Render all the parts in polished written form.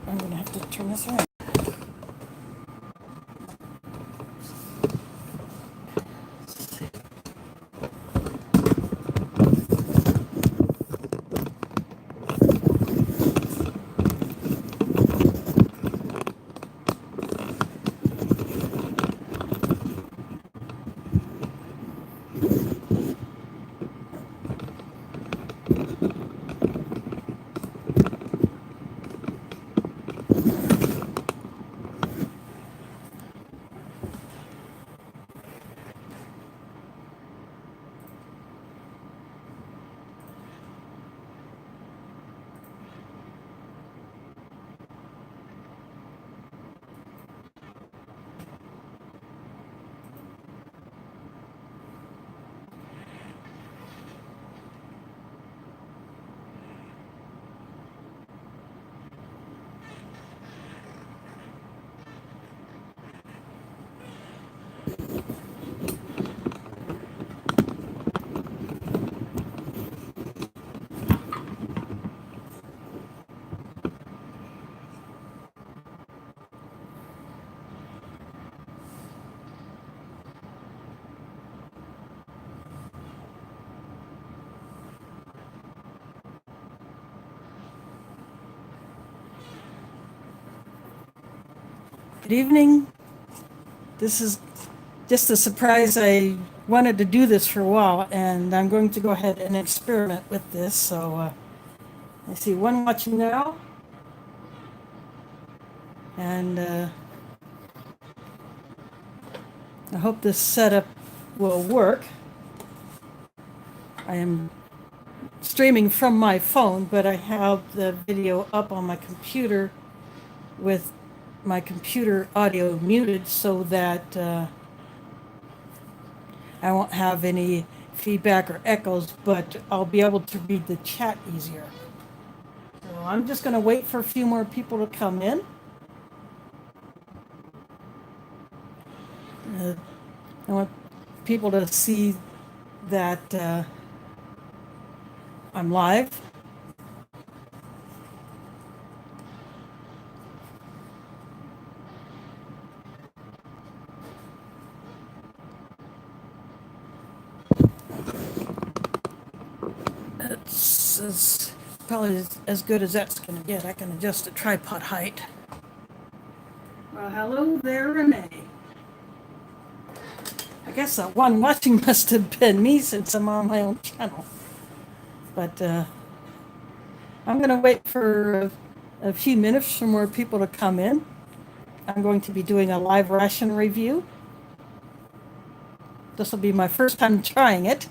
I'm going to have to turn this around. Good evening. This is just a surprise. I wanted to do this for a while, and I'm going to go ahead and experiment with this. So I see one watching now, and I hope this setup will work. I am streaming from my phone, but I have the video up on my computer with my computer audio muted so that I won't have any feedback or echoes, but I'll be able to read the chat easier. So I'm just going to wait for a few more people to come in. I want people to see that I'm live. It's probably as good as that's going to get. I can adjust the tripod height. Well, hello there, Renee. I guess that one watching must have been me since I'm on my own channel. But I'm going to wait for a few minutes for more people to come in. I'm going to be doing a live ration review. This will be my first time trying it.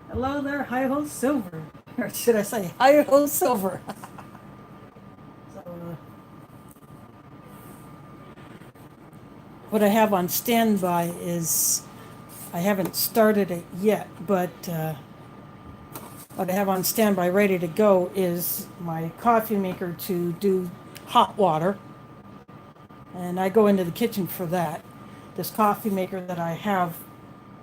Hello there, Hi-Ho Silver. Or should I say Hi-Ho Silver? So, what I have on standby is, I haven't started it yet, but what I have on standby ready to go is my coffee maker to do hot water. And I go into the kitchen for that. This coffee maker that I have,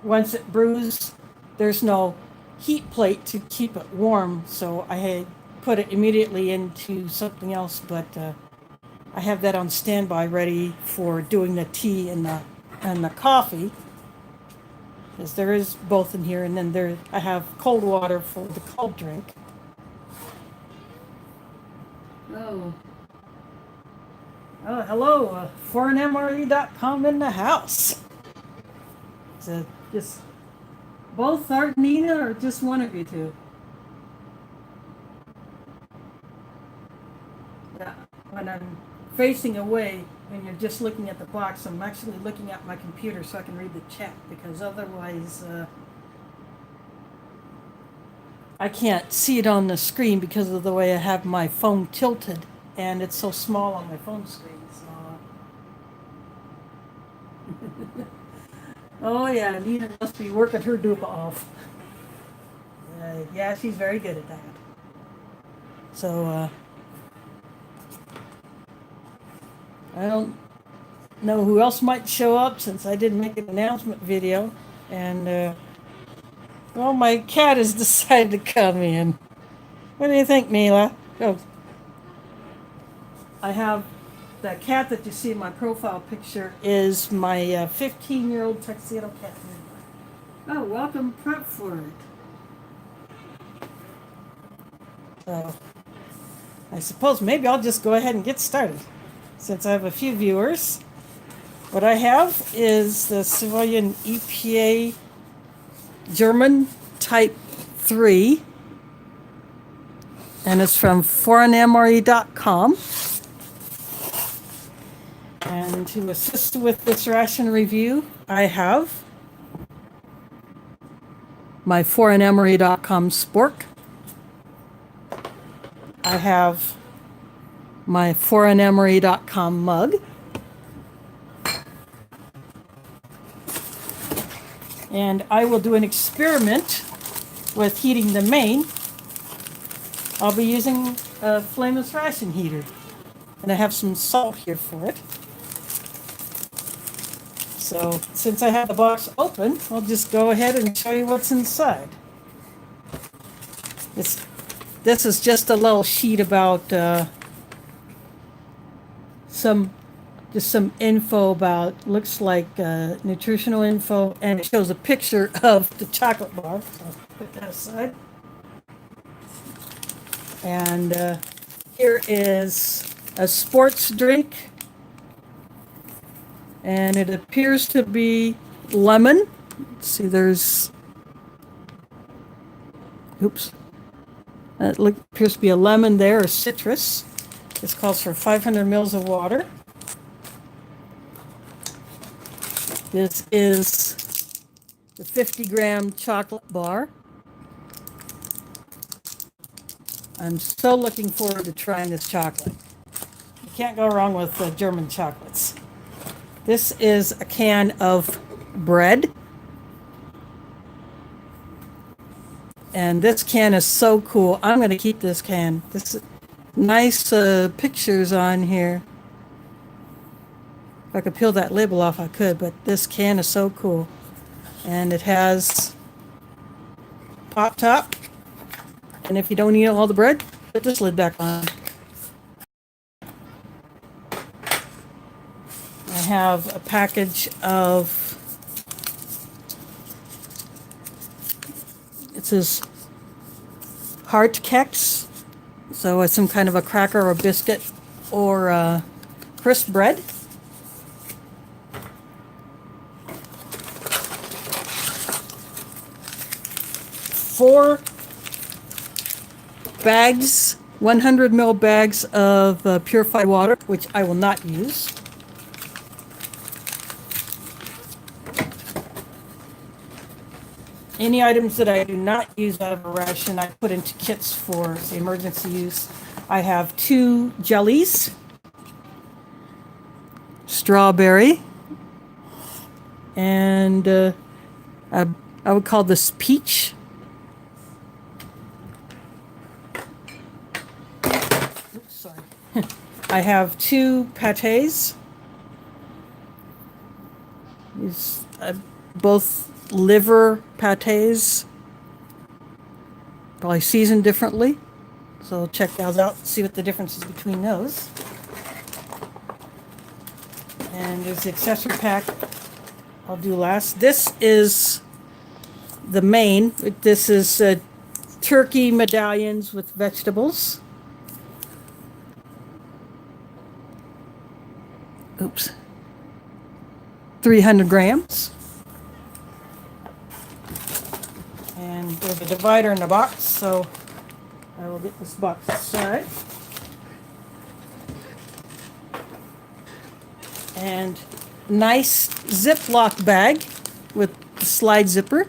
once it brews, there's no heat plate to keep it warm, so I had put it immediately into something else, but I have that on standby ready for doing the tea and the coffee, because there is both in here, and then there I have cold water for the cold drink. Oh, hello, foreignmre.com in the house. So just both Argentina or just one of you two? Yeah, when I'm facing away, when you're just looking at the box, I'm actually looking at my computer so I can read the chat, because otherwise I can't see it on the screen because of the way I have my phone tilted, and it's so small on my phone screen. So. Oh yeah, Nina must be working her dupe off. Yeah, she's very good at that. So, I don't know who else might show up since I didn't make an announcement video. And Well, my cat has decided to come in. What do you think, Mila? Oh, I have that cat that you see in my profile picture is my 15-year-old tuxedo cat. Oh, welcome, Prepford. So, I suppose maybe I'll just go ahead and get started since I have a few viewers. What I have is the Civillian EPA German Type 3, and it's from foreignmre.com. And to assist with this ration review, I have my foreignmre.com spork. I have my foreignmre.com mug. And I will do an experiment with heating the main. I'll be using a flameless ration heater. And I have some salt here for it. So since I have the box open, I'll just go ahead and show you what's inside. This is just a little sheet about some info about, looks like nutritional info, and it shows a picture of the chocolate bar. So I'll put that aside. And here is a sports drink, and it appears to be lemon. Let's see, there's, oops. It appears to be a lemon there, or citrus. This calls for 500 mils of water. This is the 50-gram chocolate bar. I'm so looking forward to trying this chocolate. You can't go wrong with German chocolates. This is a can of bread. And this can is so cool. I'm going to keep this can. This is nice pictures on here. If I could peel that label off, I could, but this can is so cool. And it has pop top. And if you don't eat all the bread, put this lid back on. I have a package of, it says heart keks. So it's some kind of a cracker or biscuit or crisp bread. 4 bags, 100 ml bags of purified water, which I will not use. Any items that I do not use out of a ration, I put into kits for, say, emergency use. I have 2 jellies, strawberry, and I would call this peach. Oops, sorry. I have 2 pâtés. These both liver pâtés, probably seasoned differently. So check those out, see what the difference is between those. And there's the accessory pack I'll do last. This is the main. This is turkey medallions with vegetables. Oops. 300 grams. And there's a divider in the box, so I will get this box aside. And nice Ziploc bag with the slide zipper.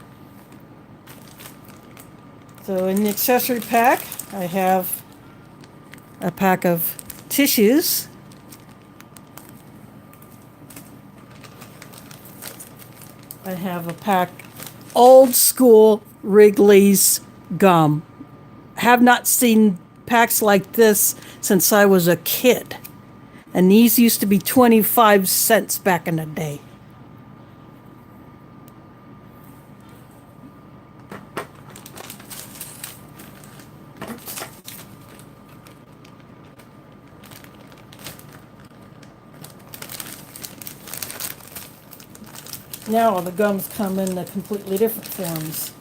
So in the accessory pack, I have a pack of tissues. I have a pack old school Wrigley's gum. Have not seen packs like this since I was a kid. And these used to be 25 cents back in the day. Now the gums come in the completely different forms.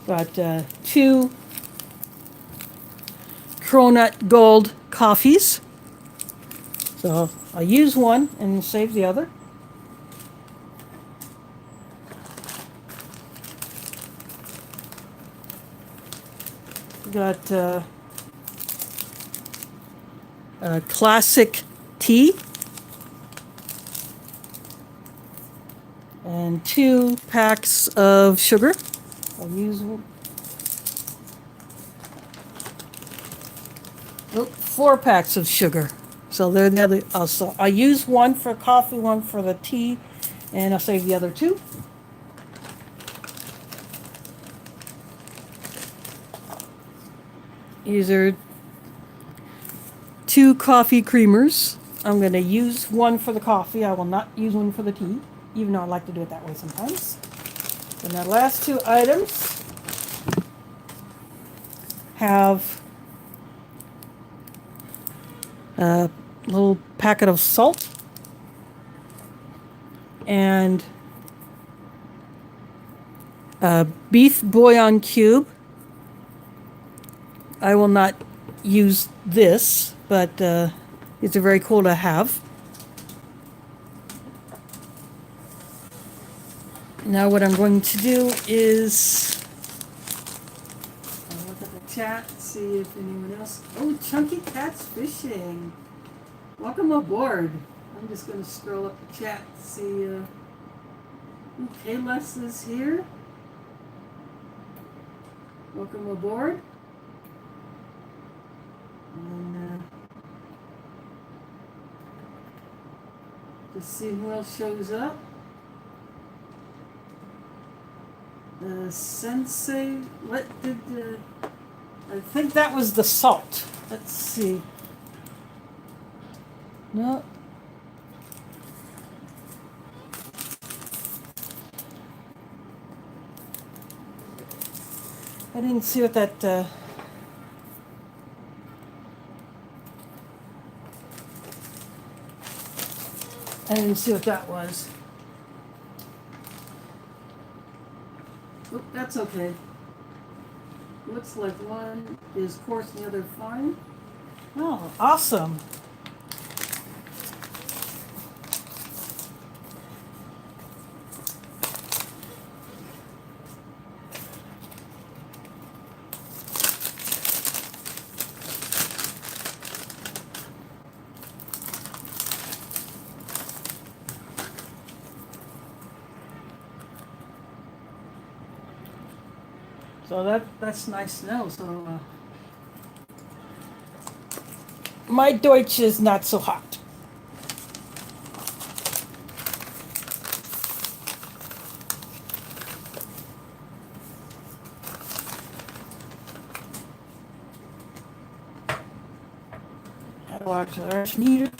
Got 2 Cronut Gold coffees. So I'll use one and save the other. Got classic tea and 2 packs of sugar. I'll use 4 packs of sugar. So they're the other. Also, I use one for coffee, one for the tea, and I'll save the other 2. These are 2 coffee creamers. I'm going to use one for the coffee. I will not use one for the tea, even though I like to do it that way sometimes. And the last 2 items have a little packet of salt and a beef bouillon cube. I will not use this, but it's very cool to have. Now what I'm going to do is look at the chat, see if anyone else. Oh, Chunky Cat's fishing. Welcome aboard. I'm just going to scroll up the chat, see. Payless is here. Welcome aboard. And just see who else shows up. Sensei, what did I think that was the salt. Let's see. No. I didn't see what that I didn't see what that was. Oop, that's okay. Looks like one is coarse and the other fine. Oh, awesome. So that's nice to know. So my Deutsch is not so hot. How do I watch the Ration heater?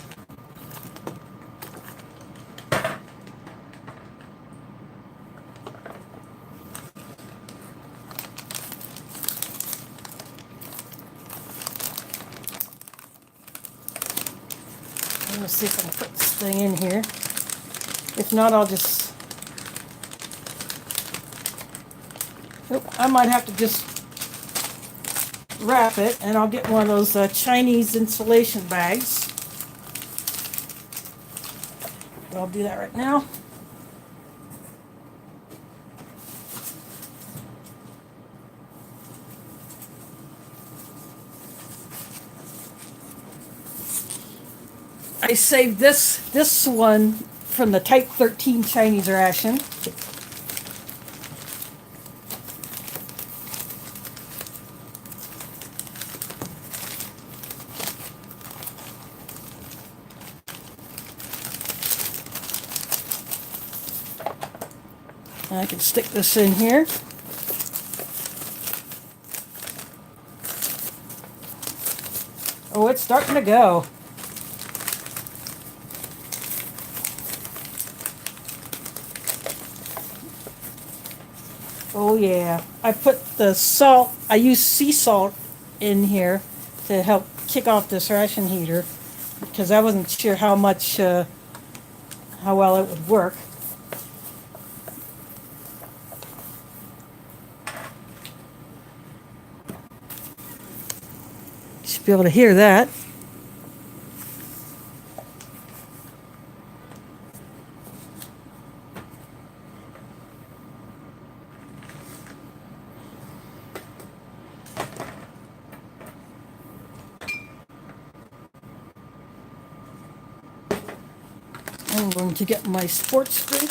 Let's see if I can put this thing in here. If not, I'll just... Nope, I might have to just wrap it, and I'll get one of those Chinese insulation bags. I'll do that right now. I saved this one from the Type 13 Chinese ration. I can stick this in here. Oh, it's starting to go. Oh yeah, I put the salt, I use sea salt in here to help kick off this ration heater because I wasn't sure how much, how well it would work. be able to hear that. I'm going to get my sports drink.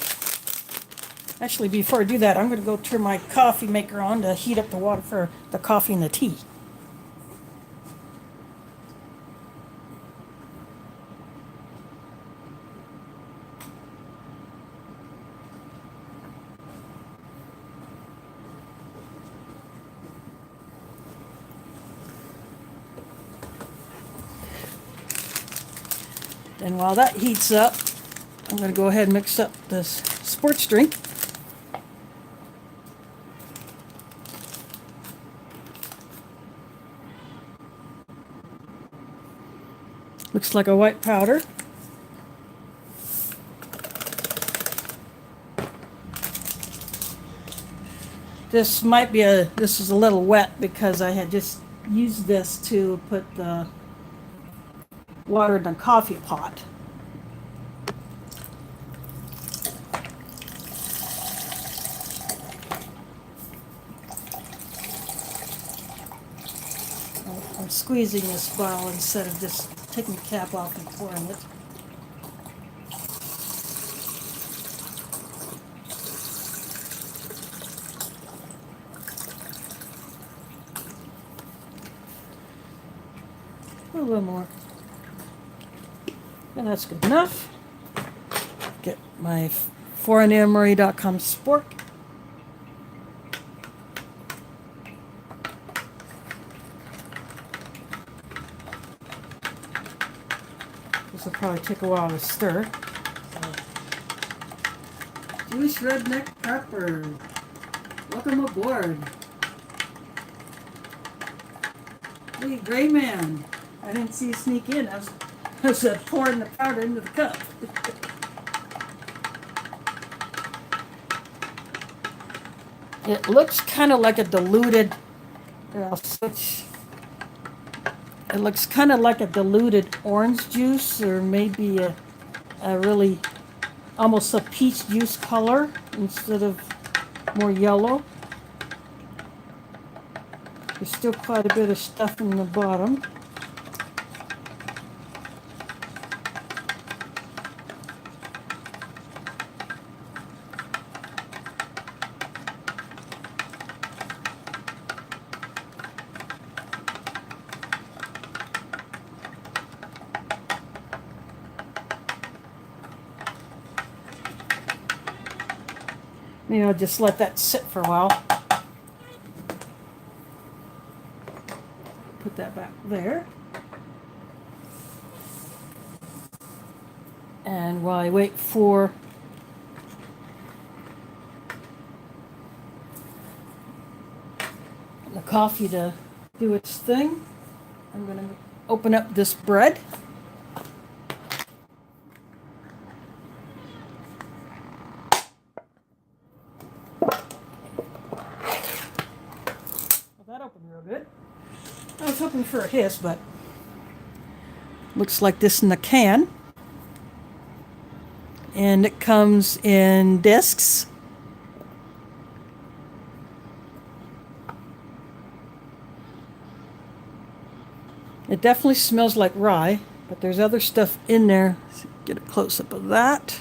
Actually, before I do that, I'm going to go turn my coffee maker on to heat up the water for the coffee and the tea. And while that heats up, I'm going to go ahead and mix up this sports drink. Looks like a white powder. This is a little wet because I had just used this to put the water in the coffee pot. I'm squeezing this bottle instead of just taking the cap off and pouring it. A little more. And that's good enough. Get my 4nmurray.com spork. This will probably take a while to stir. Jewish redneck prepper, welcome aboard. Hey, gray man. I didn't see you sneak in. I was pouring the powder into the cup. It looks kind of like a diluted. I'll switch. It looks kind of like a diluted orange juice, or maybe a really almost a peach juice color instead of more yellow. There's still quite a bit of stuff in the bottom. Maybe I'll just let that sit for a while. Put that back there. And while I wait for the coffee to do its thing, I'm going to open up this bread. That opened real good. I was hoping for a hiss, but looks like this in the can. And it comes in discs. It definitely smells like rye, but there's other stuff in there. Let's get a close-up of that.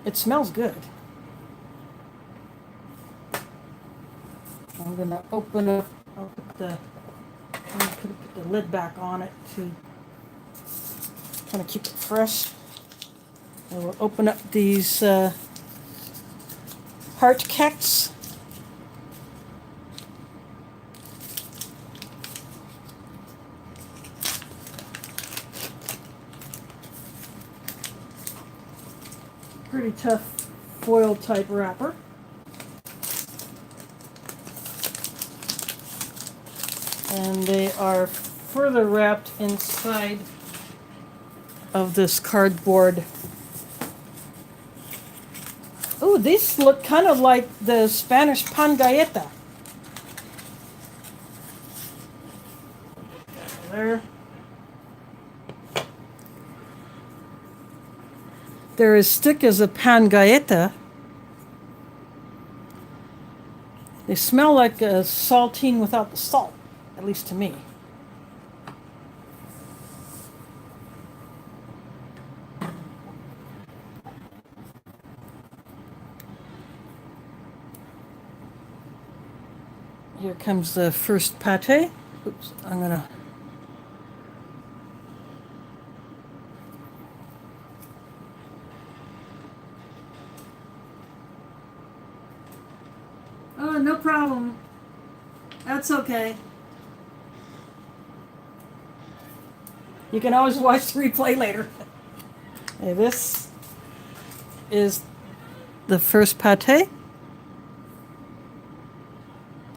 It smells good. I'm going to open up, I'll put the lid back on it to kind of keep it fresh. I will open up these heart cakes. Pretty tough foil type wrapper. And they are further wrapped inside of this cardboard. Oh, these look kind of like the Spanish pan galleta. They're as thick as a pan galleta. They smell like a saltine without the salt, at least to me. Here comes the first pate. Oops, I'm gonna. Oh, no problem. That's okay. You can always watch the replay later. Okay, this is the first pate.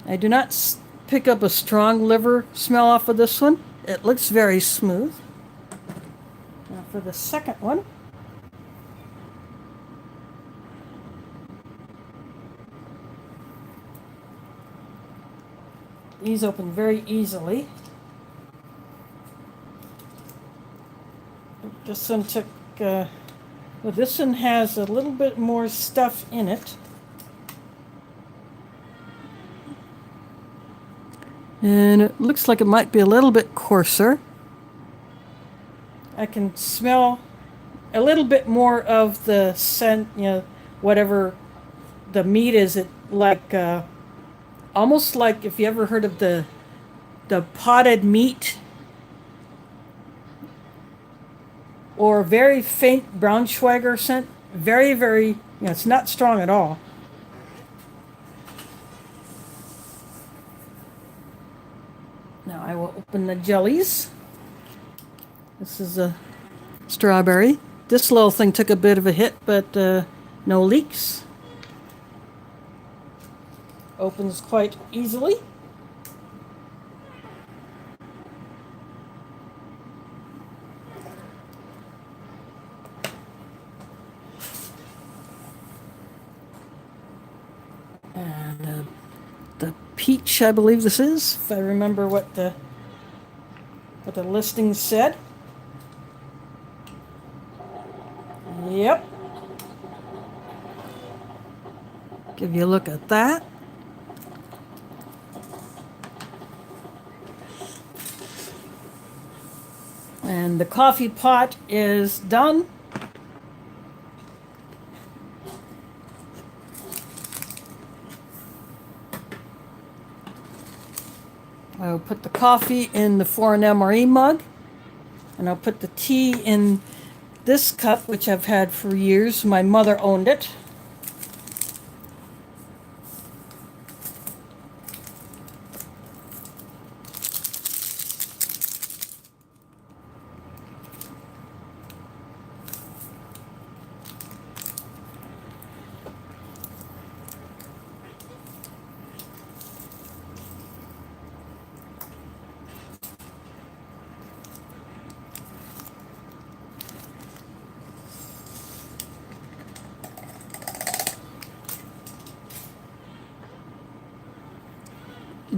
I do not pick up a strong liver smell off of this one. It looks very smooth. Now for the second one. These open very easily. This one took, well, this one has a little bit more stuff in it. And it looks like it might be a little bit coarser. I can smell a little bit more of the scent, you know, whatever the meat is. It like, almost like if you ever heard of the potted meat, or very faint Braunschweiger scent. Very, very, you know, it's not strong at all. Now I will open the jellies. This is a strawberry. This little thing took a bit of a hit, but no leaks. Opens quite easily. And the peach, I believe this is, if I remember what the listing said. Yep. Give you a look at that. And the coffee pot is done. I'll put the coffee in the 4-MRE mug, and I'll put the tea in this cup, which I've had for years. My mother owned it.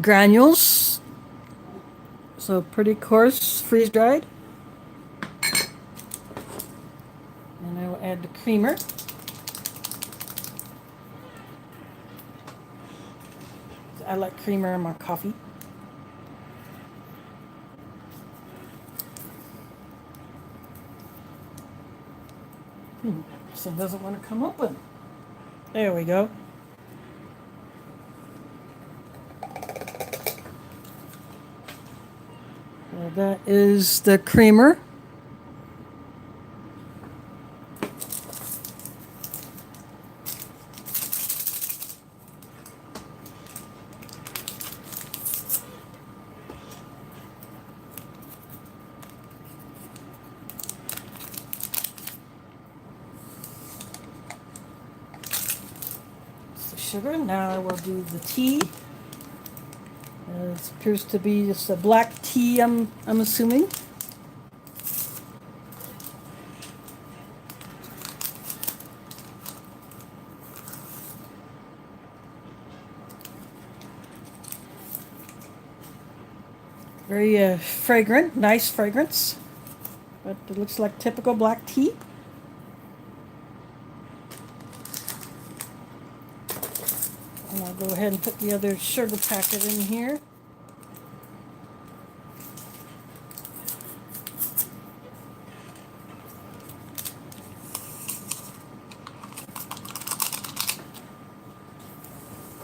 Granules, so pretty coarse, freeze dried. And I will add the creamer. I like creamer in my coffee. This thing doesn't want to come open. There we go. That is the creamer. It's the sugar. Now I will do the tea. It appears to be just a black tea, I'm assuming. Very fragrant, nice fragrance. But it looks like typical black tea. And I'll go ahead and put the other sugar packet in here.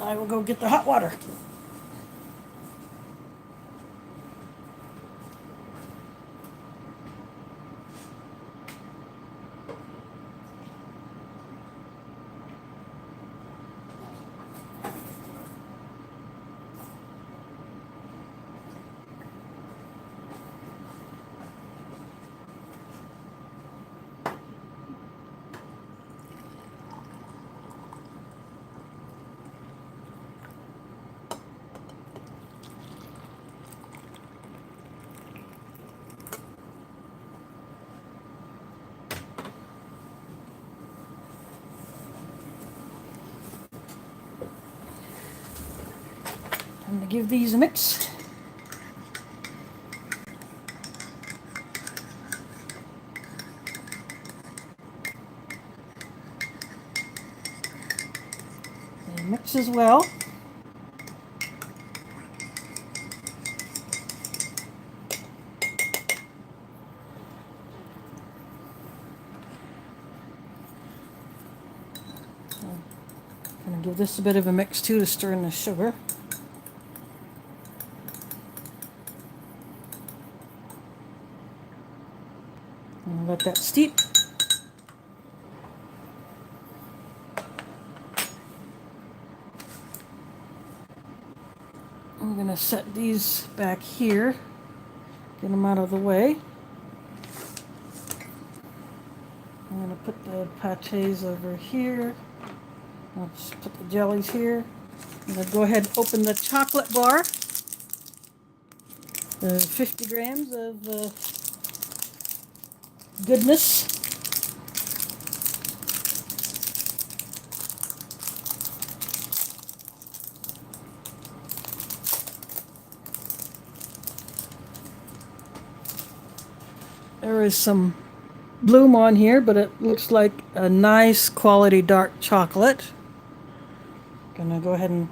I will go get the hot water. I'm going to give these a mix. They mix as well. I'm going to give this a bit of a mix too to stir in the sugar. And let that steep. I'm going to set these back here, get them out of the way. I'm going to put the pâtés over here. I'll just put the jellies here. I'm going to go ahead and open the chocolate bar. 50 grams of goodness. There is some bloom on here, but it looks like a nice quality dark chocolate. Gonna go ahead and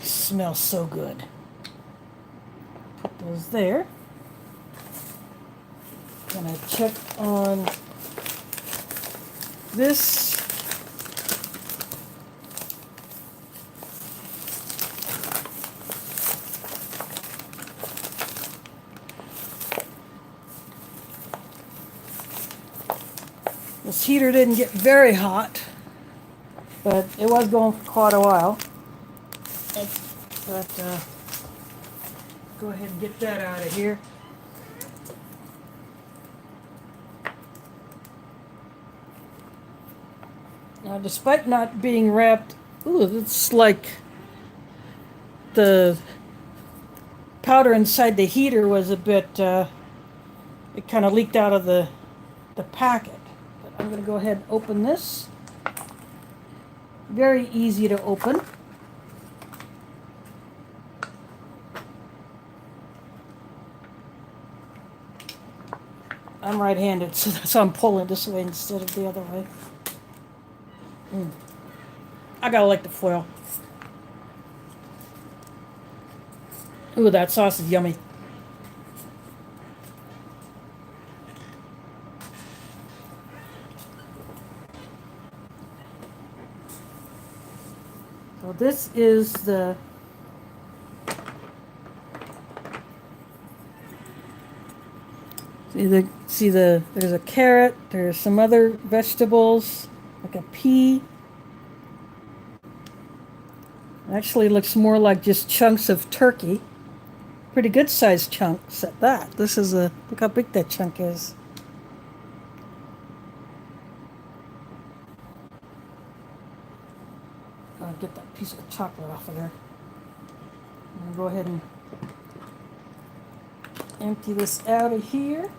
smells so good. Put those there. Gonna check on this. This heater didn't get very hot, but it was going for quite a while. But go ahead and get that out of here. Now, despite not being wrapped, ooh, it's like the powder inside the heater was a bit, it kind of leaked out of the packet. But I'm going to go ahead and open this. Very easy to open. I'm right-handed, so that's why I'm pulling this way instead of the other way. I gotta like the foil. Ooh, that sauce is yummy. So this is the there's a carrot, there's some other vegetables, like a pea. Actually looks more like just chunks of turkey. Pretty good sized chunks at that. This is look how big that chunk is. I'll get that piece of chocolate off of there. I'm gonna go ahead and empty this out of here.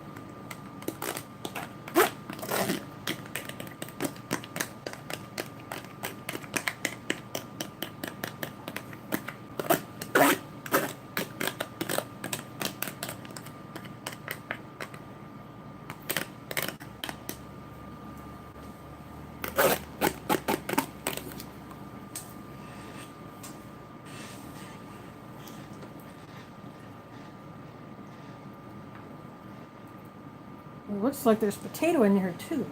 It looks like there's potato in here too.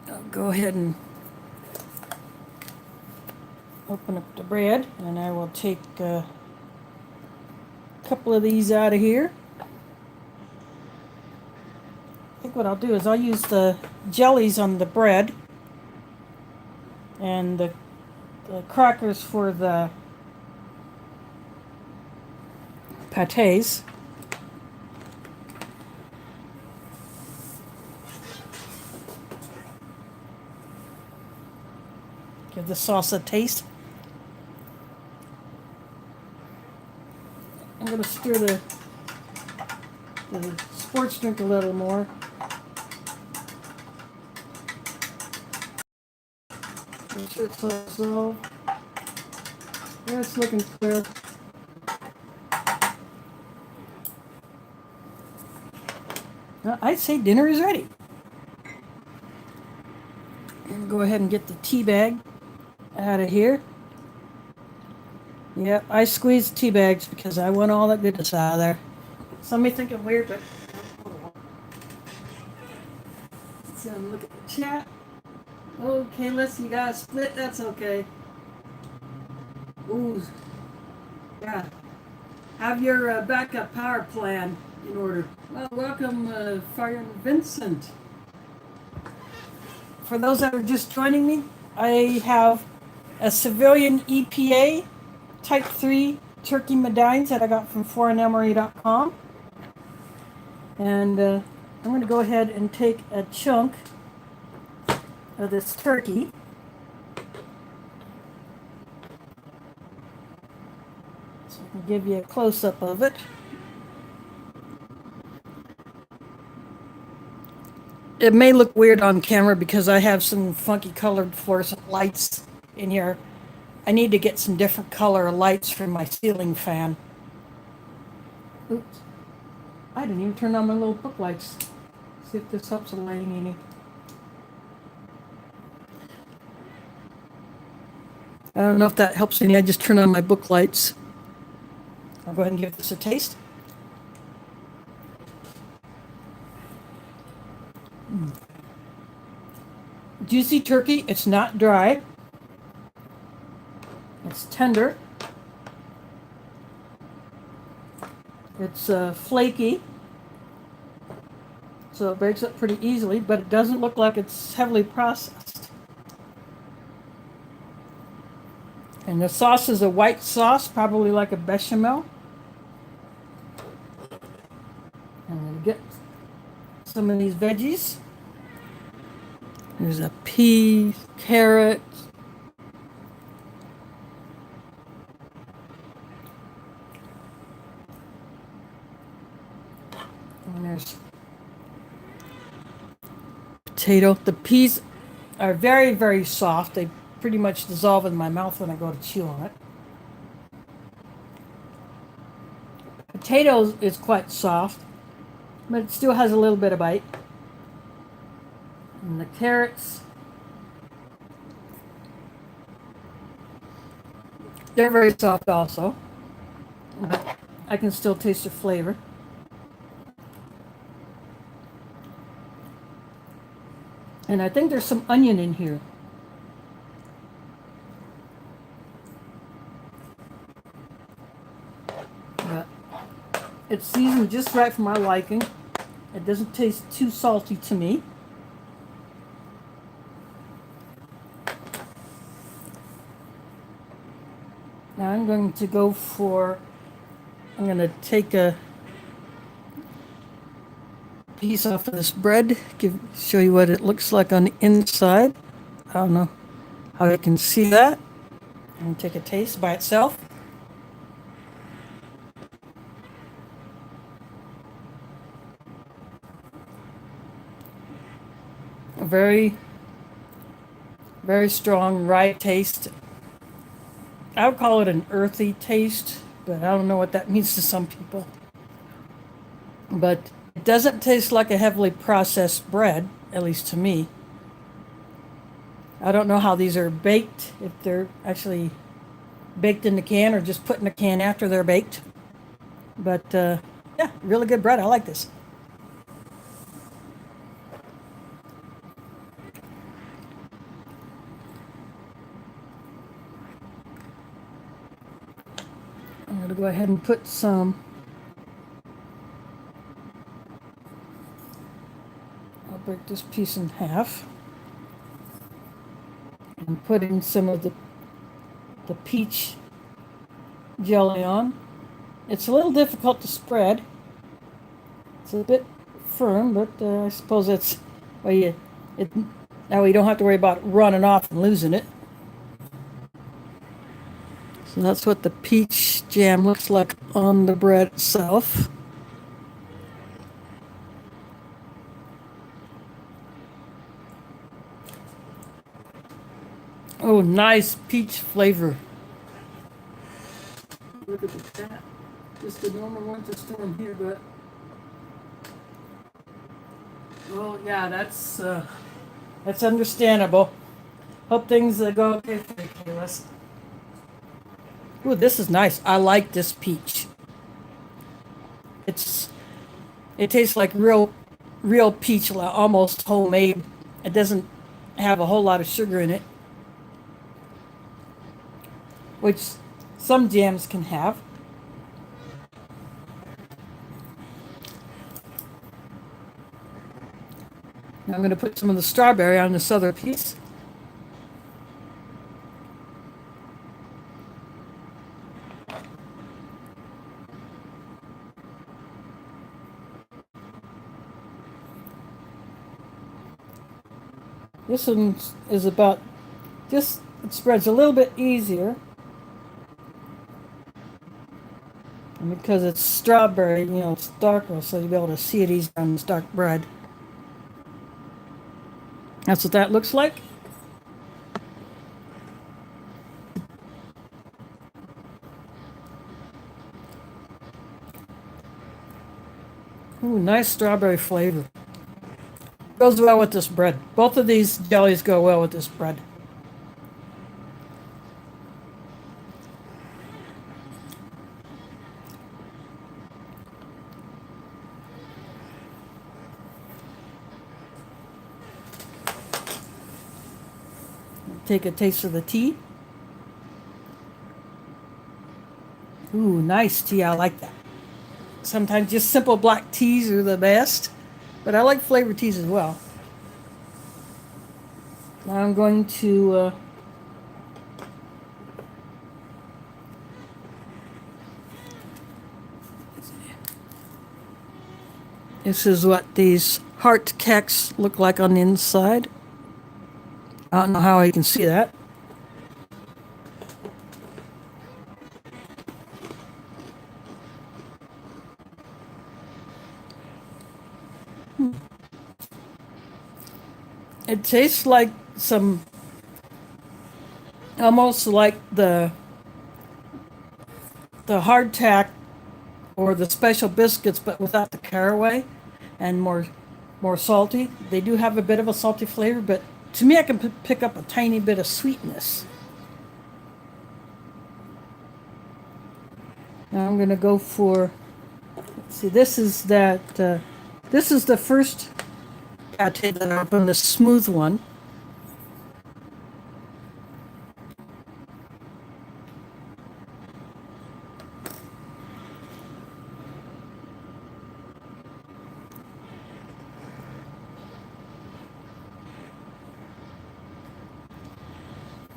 I'll go ahead and open up the bread, and I will take a couple of these out of here. I think what I'll do is I'll use the jellies on the bread and the crackers for the pâtés. Give the sauce a taste. I'm going to stir the sports drink a little more. Make sure it's dissolved. Yeah, it's looking clear. I'd say dinner is ready. And go ahead and get the tea bag out of here. Yep, I squeeze tea bags because I want all that goodness out of there. Some may think I'm weird, but let's look at the chat. Okay, listen, you got a split. That's okay. Ooh, yeah. Have your backup power plan in order. Well, welcome, Fireman Vincent. For those that are just joining me, I have a Civillian EPA Type 3 turkey medallions that I got from foreignemery.com. And I'm going to go ahead and take a chunk of this turkey. So I can give you a close-up of it. It may look weird on camera because I have some funky colored fluorescent lights in here. I need to get some different color lights for my ceiling fan. Oops. I didn't even turn on my little book lights. See if this helps the lighting any. I don't know if that helps any. I just turned on my book lights. I'll go ahead and give this a taste. Juicy turkey. It's not dry. It's tender. It's flaky. So it breaks up pretty easily, but it doesn't look like it's heavily processed. And the sauce is a white sauce, probably like a bechamel. I'm going to get some of these veggies. There's a pea, carrot. And there's potato. The peas are very, very soft. They pretty much dissolve in my mouth when I go to chew on it. Potatoes is quite soft, but it still has a little bit of bite. And the carrots, they're very soft also, but I can still taste the flavor. And I think there's some onion in here. But it's seasoned just right for my liking. It doesn't taste too salty to me. Now I'm going to go for, I'm going to take a piece off of this bread, show you what it looks like on the inside. I don't know how you can see that. And take a taste by itself. A very, very strong rye taste. I would call it an earthy taste, but I don't know what that means to some people. But it doesn't taste like a heavily processed bread, at least to me. I don't know how these are baked, if they're actually baked in the can or just put in the can after they're baked. But yeah, really good bread. I like this. I'm going to go ahead and put some. I'll break this piece in half and put in some of the peach jelly on. It's a little difficult to spread. It's a bit firm, but I suppose it's well, now you don't have to worry about running off and losing it. So that's what the peach jam looks like on the bread itself. Oh, nice peach flavor. Look at the cat. Just a normal winter storm here, but well, yeah, that's understandable. Hope things go okay for you, Kayla. Ooh, this is nice. I like this peach. It tastes like real peach, almost homemade. It doesn't have a whole lot of sugar in it, which some jams can have. Now I'm going to put some of the strawberry on this other piece. This one is about just, it spreads a little bit easier. And because it's strawberry, it's darker, so you'll be able to see it easier on this dark bread. That's what that looks like. Ooh, nice strawberry flavor. Goes well with this bread. Both of these jellies go well with this bread. Take a taste of the tea. Ooh, nice tea. I like that. Sometimes just simple black teas are the best, but I like flavored teas as well. Now I'm going to this is what these heart cakes look like on the inside. I don't know how you can see that. It tastes like almost like the hardtack or the special biscuits, but without the caraway and more salty. They do have a bit of a salty flavor, but to me, I can pick up a tiny bit of sweetness. Now I'm going to go for, let's see, this is the first pate that I opened, the smooth one.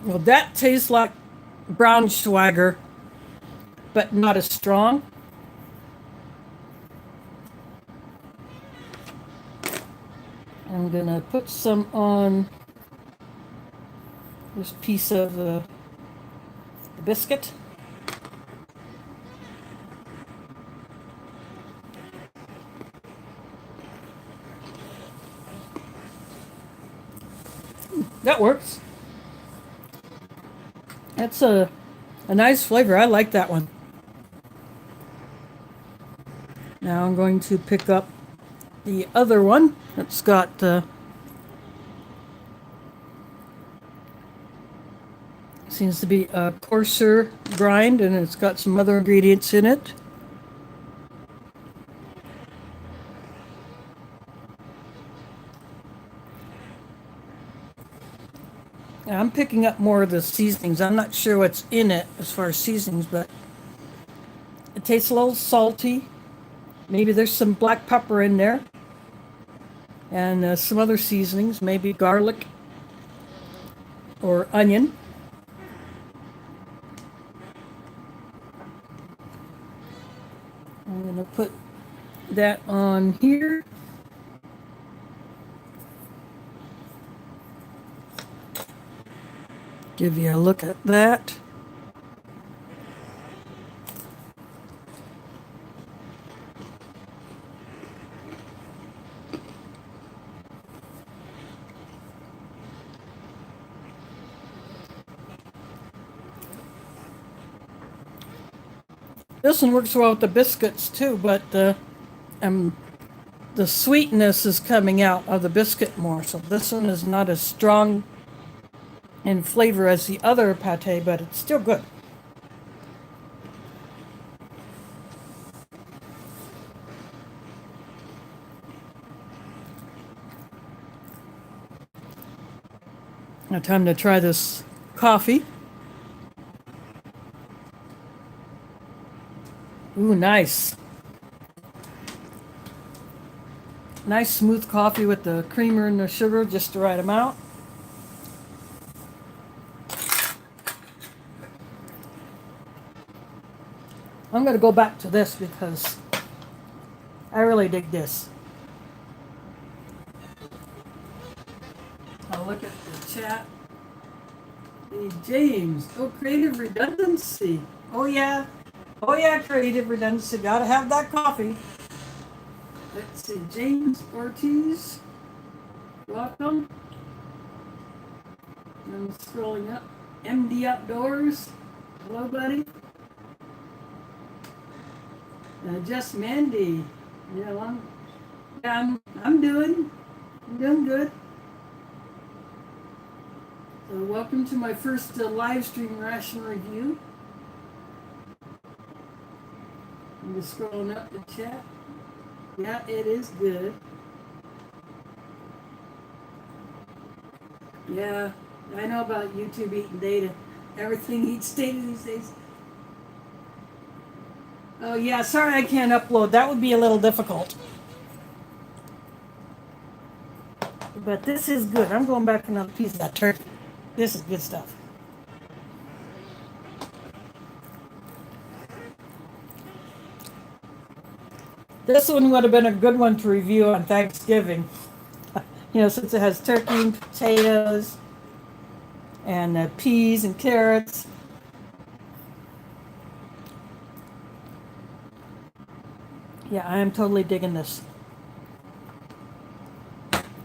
Well, that tastes like brown Schwager, but not as strong. I'm gonna put some on this piece of the biscuit. That works. That's a nice flavor. I like that one. Now I'm going to pick up the other one that's got Seems to be a coarser grind, and it's got some other ingredients in it. Yeah, I'm picking up more of the seasonings. I'm not sure what's in it as far as seasonings, but it tastes a little salty. Maybe there's some black pepper in there. And some other seasonings, maybe garlic or onion. I'm going to put that on here. Give you a look at that. This one works well with the biscuits too, but the sweetness is coming out of the biscuit more. So this one is not as strong in flavor as the other pate, but it's still good. Now time to try this coffee. Ooh, nice. Nice smooth coffee with the creamer and the sugar, just the right amount. I'm going to go back to this because I really dig this. I'll look at the chat. Hey, James. Oh, creative redundancy. Oh, yeah. Oh, yeah, creative redundancy. Gotta have that coffee. Let's see. James Ortiz. Welcome. I'm scrolling up. MD Outdoors. Hello, buddy. Just Mandy. Yeah, I'm doing good. So welcome to my first live stream ration review. I'm just scrolling up the chat. Yeah, it is good. Yeah, I know about YouTube eating data. Everything eats data these days. Oh yeah, sorry I can't upload. That would be a little difficult. But this is good. I'm going back for another piece of that turkey. This is good stuff. This one would have been a good one to review on Thanksgiving. You know, since it has turkey and potatoes and peas and carrots. Yeah, I am totally digging this.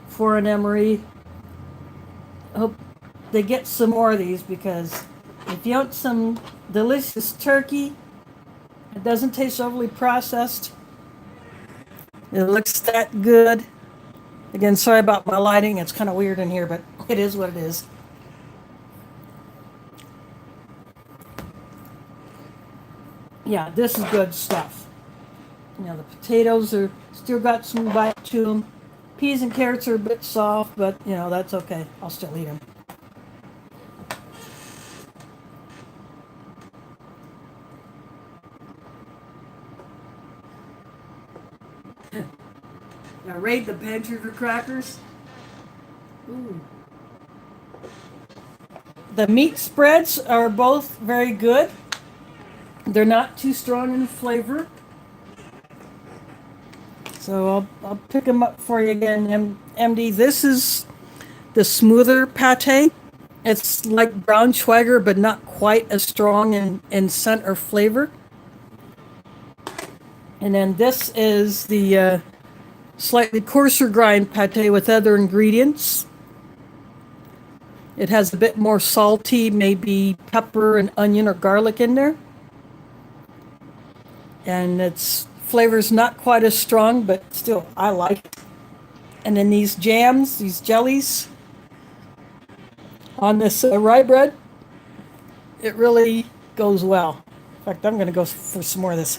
For an Emery. I hope they get some more of these because if you want some delicious turkey, it doesn't taste overly processed. It looks that good. Again, sorry about my lighting. It's kind of weird in here, but it is what it is. Yeah, this is good stuff. You know, the potatoes are still got some bite to them. Peas and carrots are a bit soft, but, you know, that's okay. I'll still eat them. Now, raid the pantry for crackers. Ooh. The meat spreads are both very good. They're not too strong in flavor. So I'll pick them up for you again, MD. This is the smoother pate. It's like Braunschweiger, but not quite as strong in scent or flavor. And then this is the slightly coarser grind pate with other ingredients. It has a bit more salty, maybe pepper and onion or garlic in there. And its flavor's not quite as strong, but still, I like it. And then these jams, these jellies on this rye bread. it really goes well. In fact, I'm going to go for some more of this.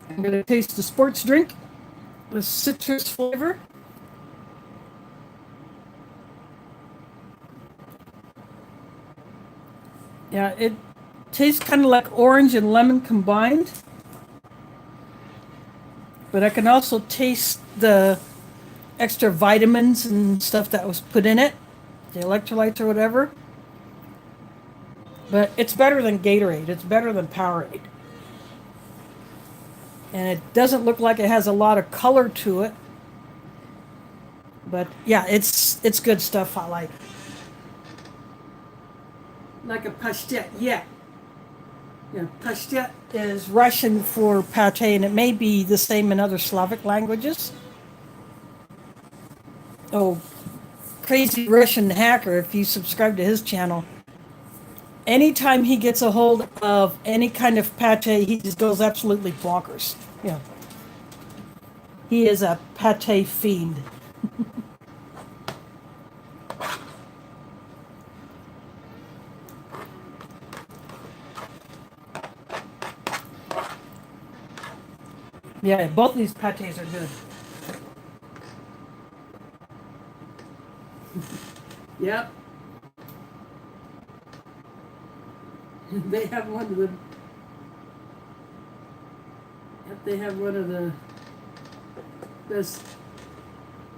I'm going to taste the sports drink with citrus flavor. Yeah, it tastes kind of like orange and lemon combined. But I can also taste the extra vitamins and stuff that was put in it, the electrolytes or whatever. But it's better than Gatorade. It's better than Powerade. And it doesn't look like it has a lot of color to it. But yeah, it's good stuff. I like a pastet. Yeah. Yeah, pastet is Russian for pate, and it may be the same in other Slavic languages. Oh, crazy Russian hacker, if you subscribe to his channel, anytime he gets a hold of any kind of pate, he just goes absolutely bonkers. Yeah. He is a pate fiend. Yeah, both these pates are good. Yep. They have one of the. Yep, they have one of the best,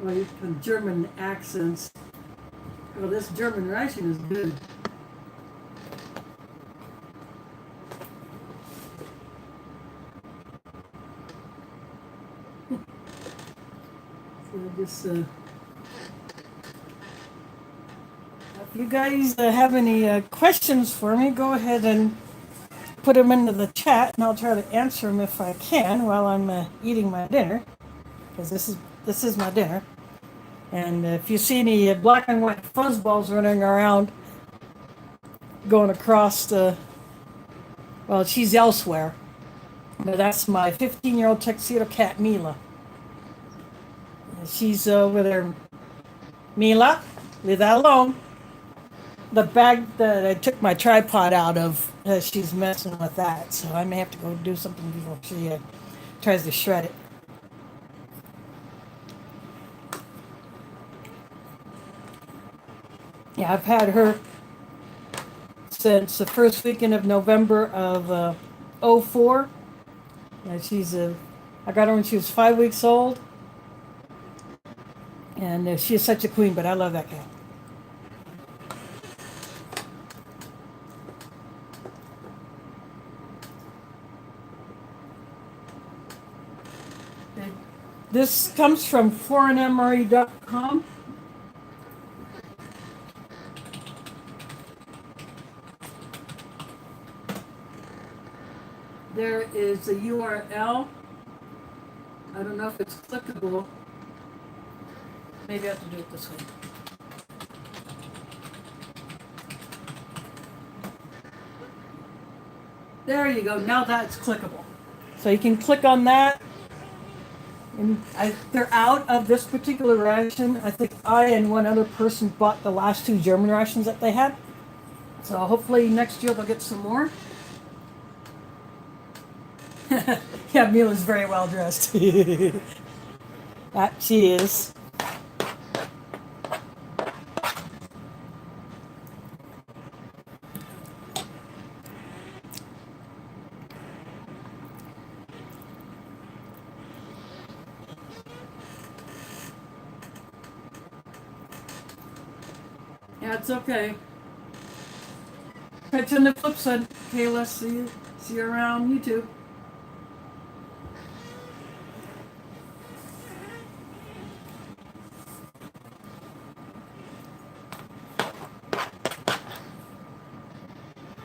well, you can German accents. Well, this German Ration is good. So just, if you guys have any questions for me, go ahead and put them into the chat, and I'll try to answer them if I can while I'm eating my dinner, because this is my dinner. And if you see any black and white fuzzballs running around, going across the, well, she's elsewhere. But that's my 15-year-old tuxedo cat, Mila. She's over there. Mila, leave that alone. The bag that I took my tripod out of, she's messing with that. So I may have to go do something before she tries to shred it. Yeah, I've had her since the first weekend of November of 04. Yeah, I got her when she was 5 weeks old. And she is such a queen, but I love that cat. This comes from foreignemery.com. There is a URL. I don't know if it's clickable. Maybe I have to do it this way. There you go. Now that's clickable. So you can click on that. And they're out of this particular ration. I think I and one other person bought the last 2 German rations that they had. So hopefully next year they'll get some more. Yeah, Mila's very well dressed. That she is. Yeah, it's okay. Catch you on the flip side, Kayla. See you around YouTube.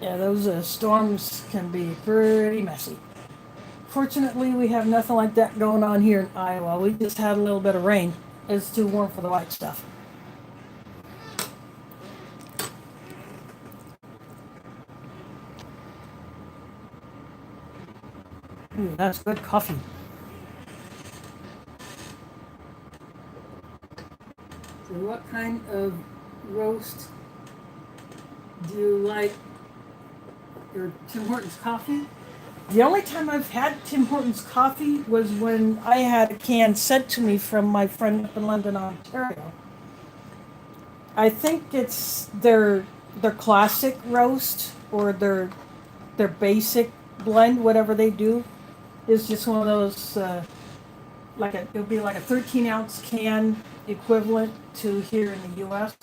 Yeah, those storms can be pretty messy. Fortunately, we have nothing like that going on here in Iowa. We just had a little bit of rain. It's too warm for the white stuff. Ooh, that's good coffee. So what kind of roast do you like? Your Tim Hortons coffee? The only time I've had Tim Hortons coffee was when I had a can sent to me from my friend up in London, Ontario. I think it's their classic roast or their basic blend, whatever they do, is just one of those it'll be like a 13-ounce can equivalent to here in the U.S.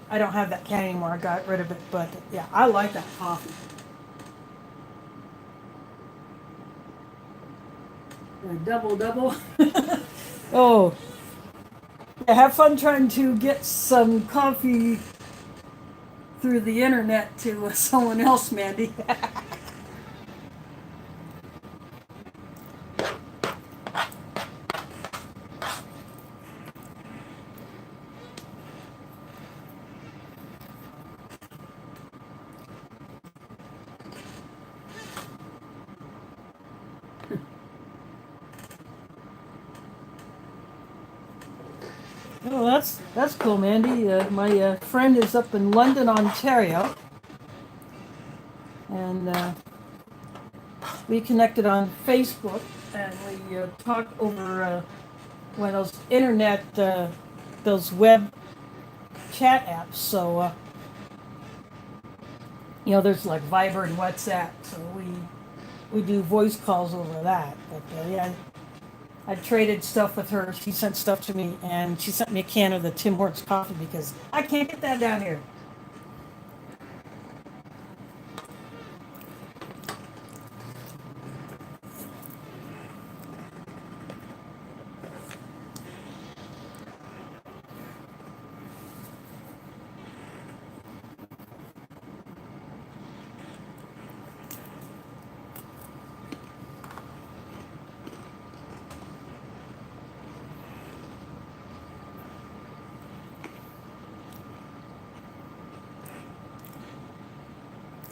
I don't have that can anymore. I got rid of it, but yeah, I like that coffee. A double. Oh, yeah, have fun trying to get some coffee through the internet to someone else, Mandy. Oh, that's cool, Mandy. My friend is up in London, Ontario, and we connected on Facebook, and we talked over one of those internet, those web chat apps. So there's like Viber and WhatsApp. So we do voice calls over that. But yeah, I traded stuff with her. She sent stuff to me, and she sent me a can of the Tim Hortons coffee because I can't get that down here.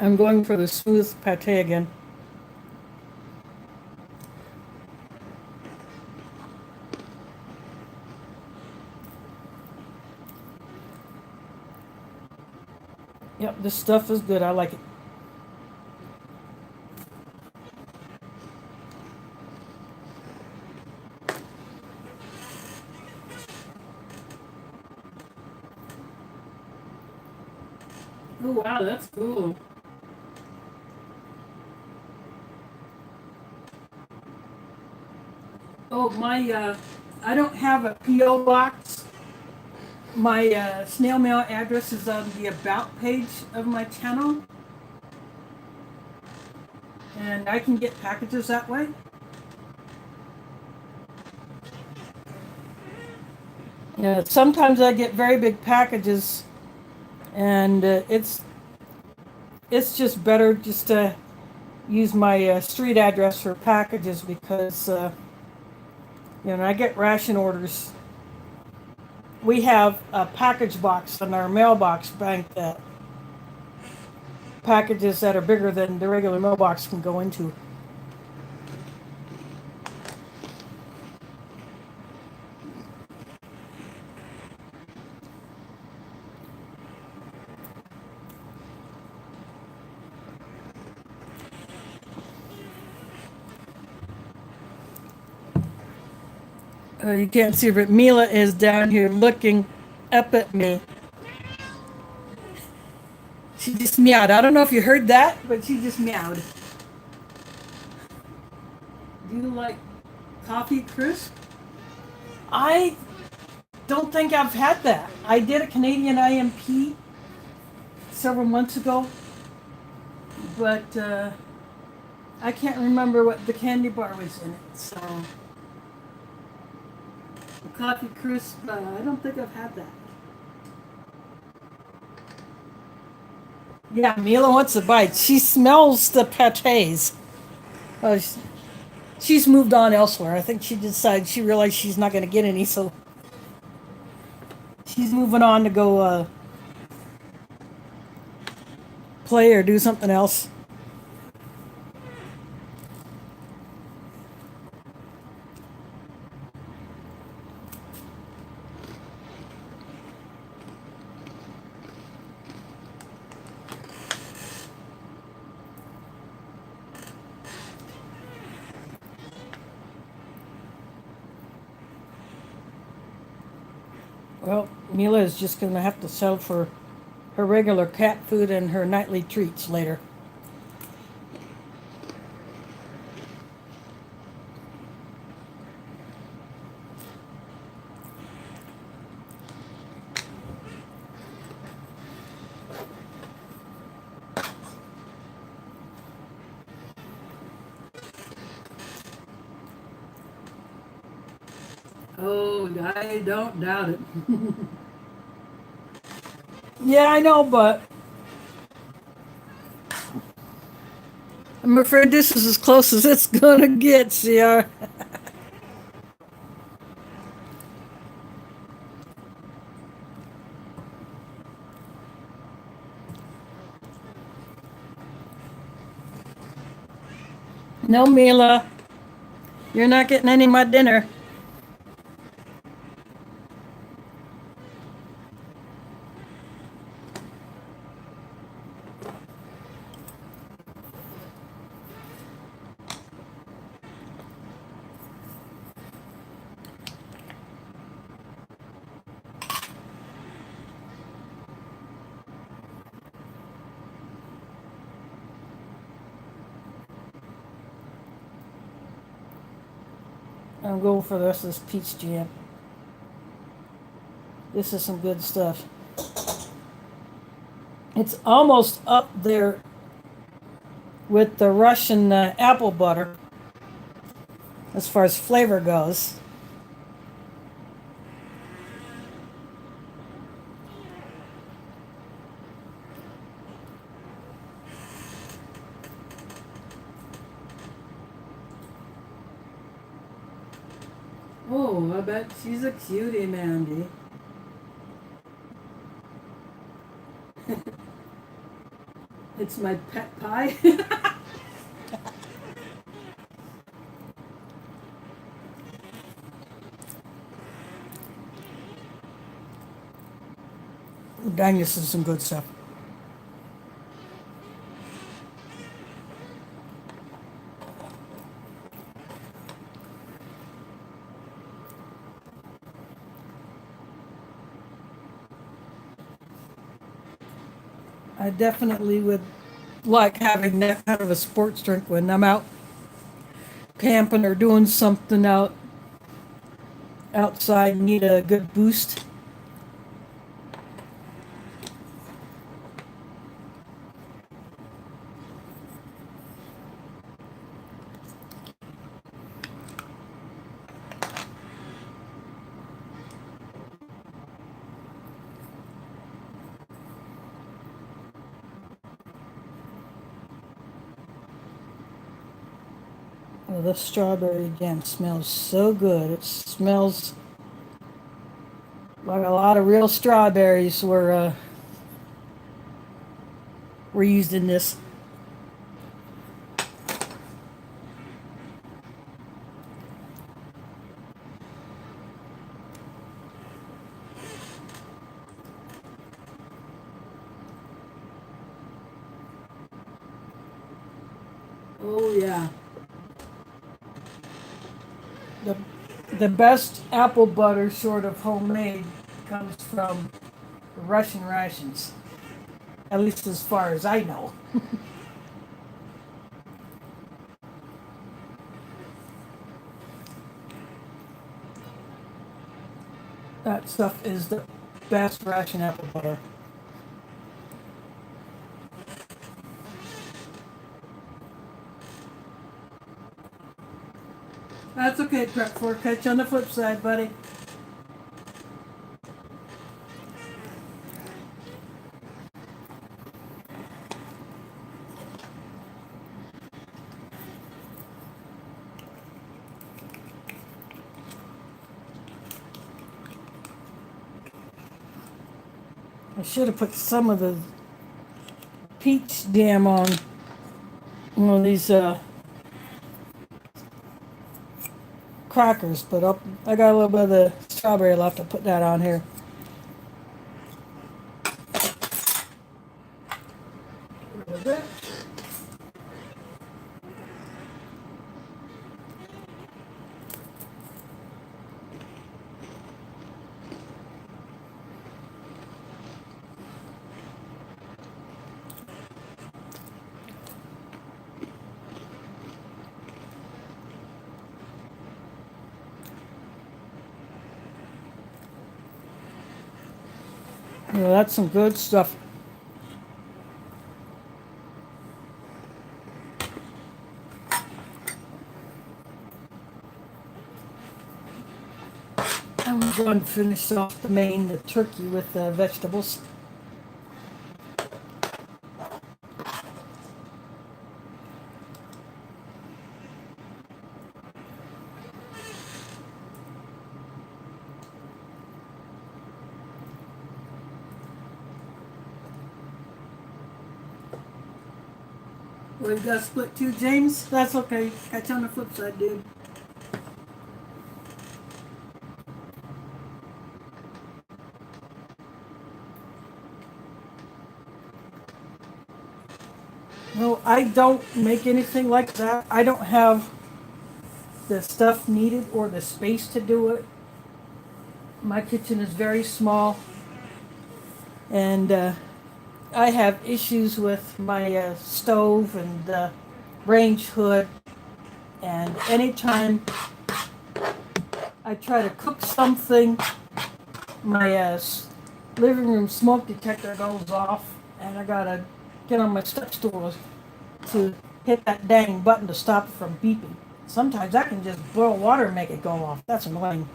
I'm going for the smooth pate again. Yep, this stuff is good. I like it. Oh wow, that's cool. Oh my, I don't have a P.O. box. My snail mail address is on the About page of my channel. And I can get packages that way. Yeah, sometimes I get very big packages, and it's just better just to use my street address for packages because I get ration orders. We have a package box in our mailbox bank that packages that are bigger than the regular mailbox can go into. You can't see, but Mila is down here looking up at me. She just meowed. I don't know if you heard that, but she just meowed. Do you like coffee crisp? I don't think I've had that. I did a Canadian IMP several months ago, but I can't remember what the candy bar was in it. So, coffee crisp, I don't think I've had that. Yeah, Mila wants a bite. She smells the pates. Oh, she's moved on elsewhere. I think she realized she's not going to get any, so she's moving on to go play or do something else. Well, Mila is just going to have to settle for her regular cat food and her nightly treats later. Oh, I don't doubt it. Yeah, I know, but I'm afraid this is as close as it's going to get, Sierra. No, Mila, you're not getting any of my dinner. I'm going for the rest of this peach jam. This is some good stuff. It's almost up there with the Russian apple butter as far as flavor goes. Oh, I bet she's a cutie, Mandy. It's my pet pie. Dang, this is some good stuff. I definitely would like having that kind of a sports drink when I'm out camping or doing something outside, need a good boost. Oh, the strawberry jam smells so good. It smells like a lot of real strawberries were used in this. Oh, yeah. The, the best apple butter, sort of homemade, comes from Russian rations, at least as far as I know. That stuff is the best Russian apple butter. That's okay, prep for catch you on the flip side, buddy. I should have put some of the peach jam on one of these crackers, but I got a little bit of the strawberry left. I'll put that on here. Well, that's some good stuff. I'm going to finish off the turkey with the vegetables. Well, you got split too, James? That's okay. Catch you on the flip side, dude. No, I don't make anything like that. I don't have the stuff needed or the space to do it. My kitchen is very small, and I have issues with my stove and range hood. And anytime I try to cook something, my living room smoke detector goes off, and I gotta get on my step stool to hit that dang button to stop it from beeping. Sometimes I can just boil water and make it go off. That's annoying.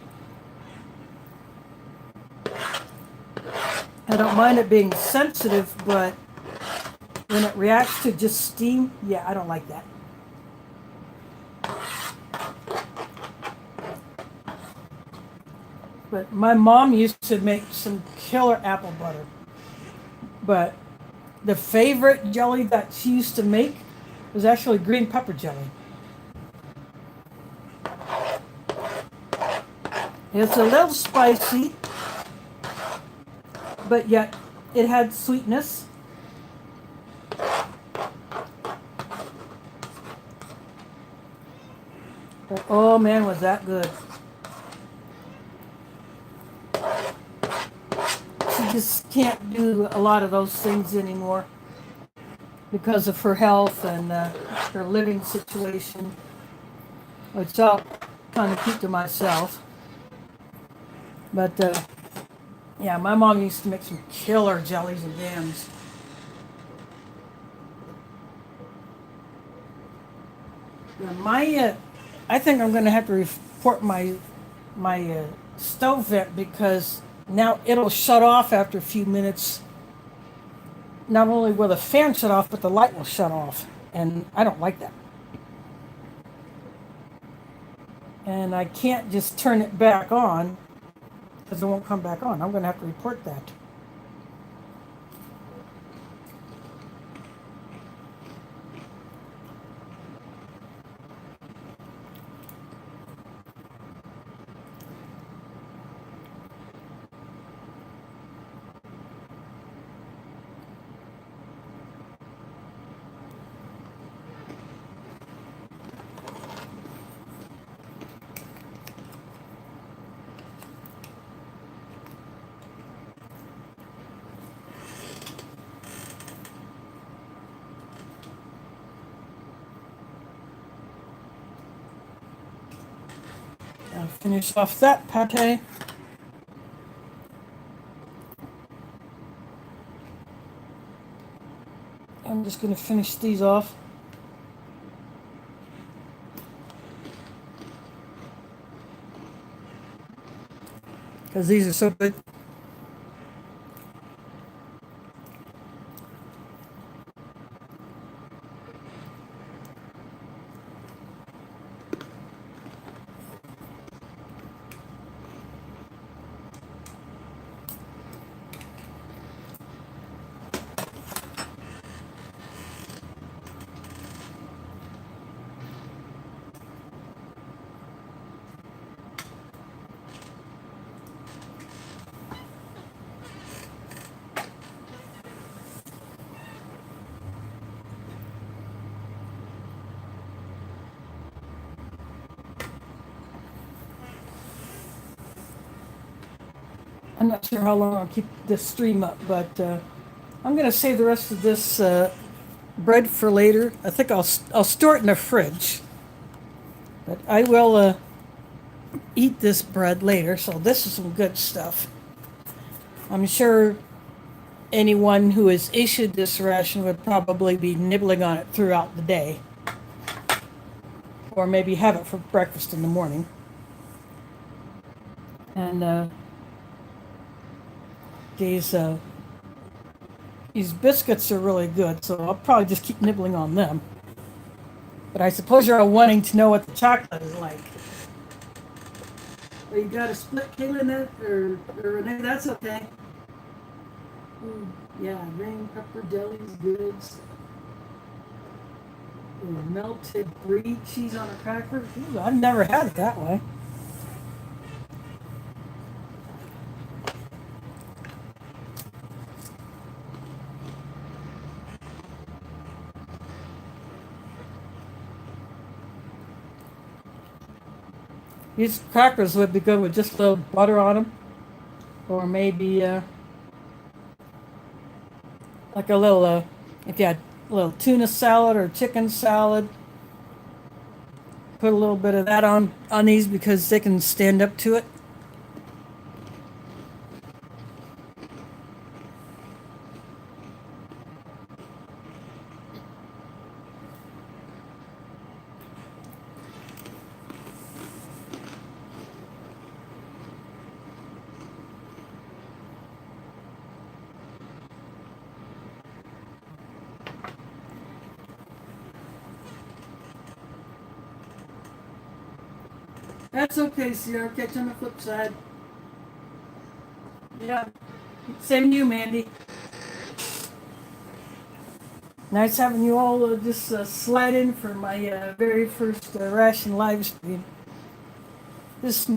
I don't mind it being sensitive, but when it reacts to just steam, yeah, I don't like that. But my mom used to make some killer apple butter. But the favorite jelly that she used to make was actually green pepper jelly. It's a little spicy, but yet it had sweetness. But oh man, was that good. She just can't do a lot of those things anymore because of her health and her living situation, which I'll kind of keep to myself. But yeah, my mom used to make some killer jellies and jams. My, I think I'm going to have to report my stove vent because now it'll shut off after a few minutes. Not only will the fan shut off, but the light will shut off, and I don't like that. And I can't just turn it back on because it won't come back on. I'm going to have to report that. I'll finish off that pate. I'm just going to finish these off. Because these are so good. I'm not sure how long I'll keep this stream up, but I'm going to save the rest of this bread for later. I think I'll store it in the fridge, but I will eat this bread later. So this is some good stuff. I'm sure anyone who is issued this ration would probably be nibbling on it throughout the day. Or maybe have it for breakfast in the morning. And these biscuits are really good, so I'll probably just keep nibbling on them. But I suppose you're all wanting to know what the chocolate is like. Well, you got a split, Kaylin, that or Renee? That's okay. Yeah, green pepper jellies, goods. Ooh, melted brie cheese on a cracker. Ooh, I've never had it that way. These crackers would be good with just a little butter on them, or maybe like a little, if you had a little tuna salad or chicken salad, put a little bit of that on these because they can stand up to it. That's okay, Sierra. Catch on the flip side. Yeah. Same to you, Mandy. Nice having you all just slide in for my very first Ration live stream. This,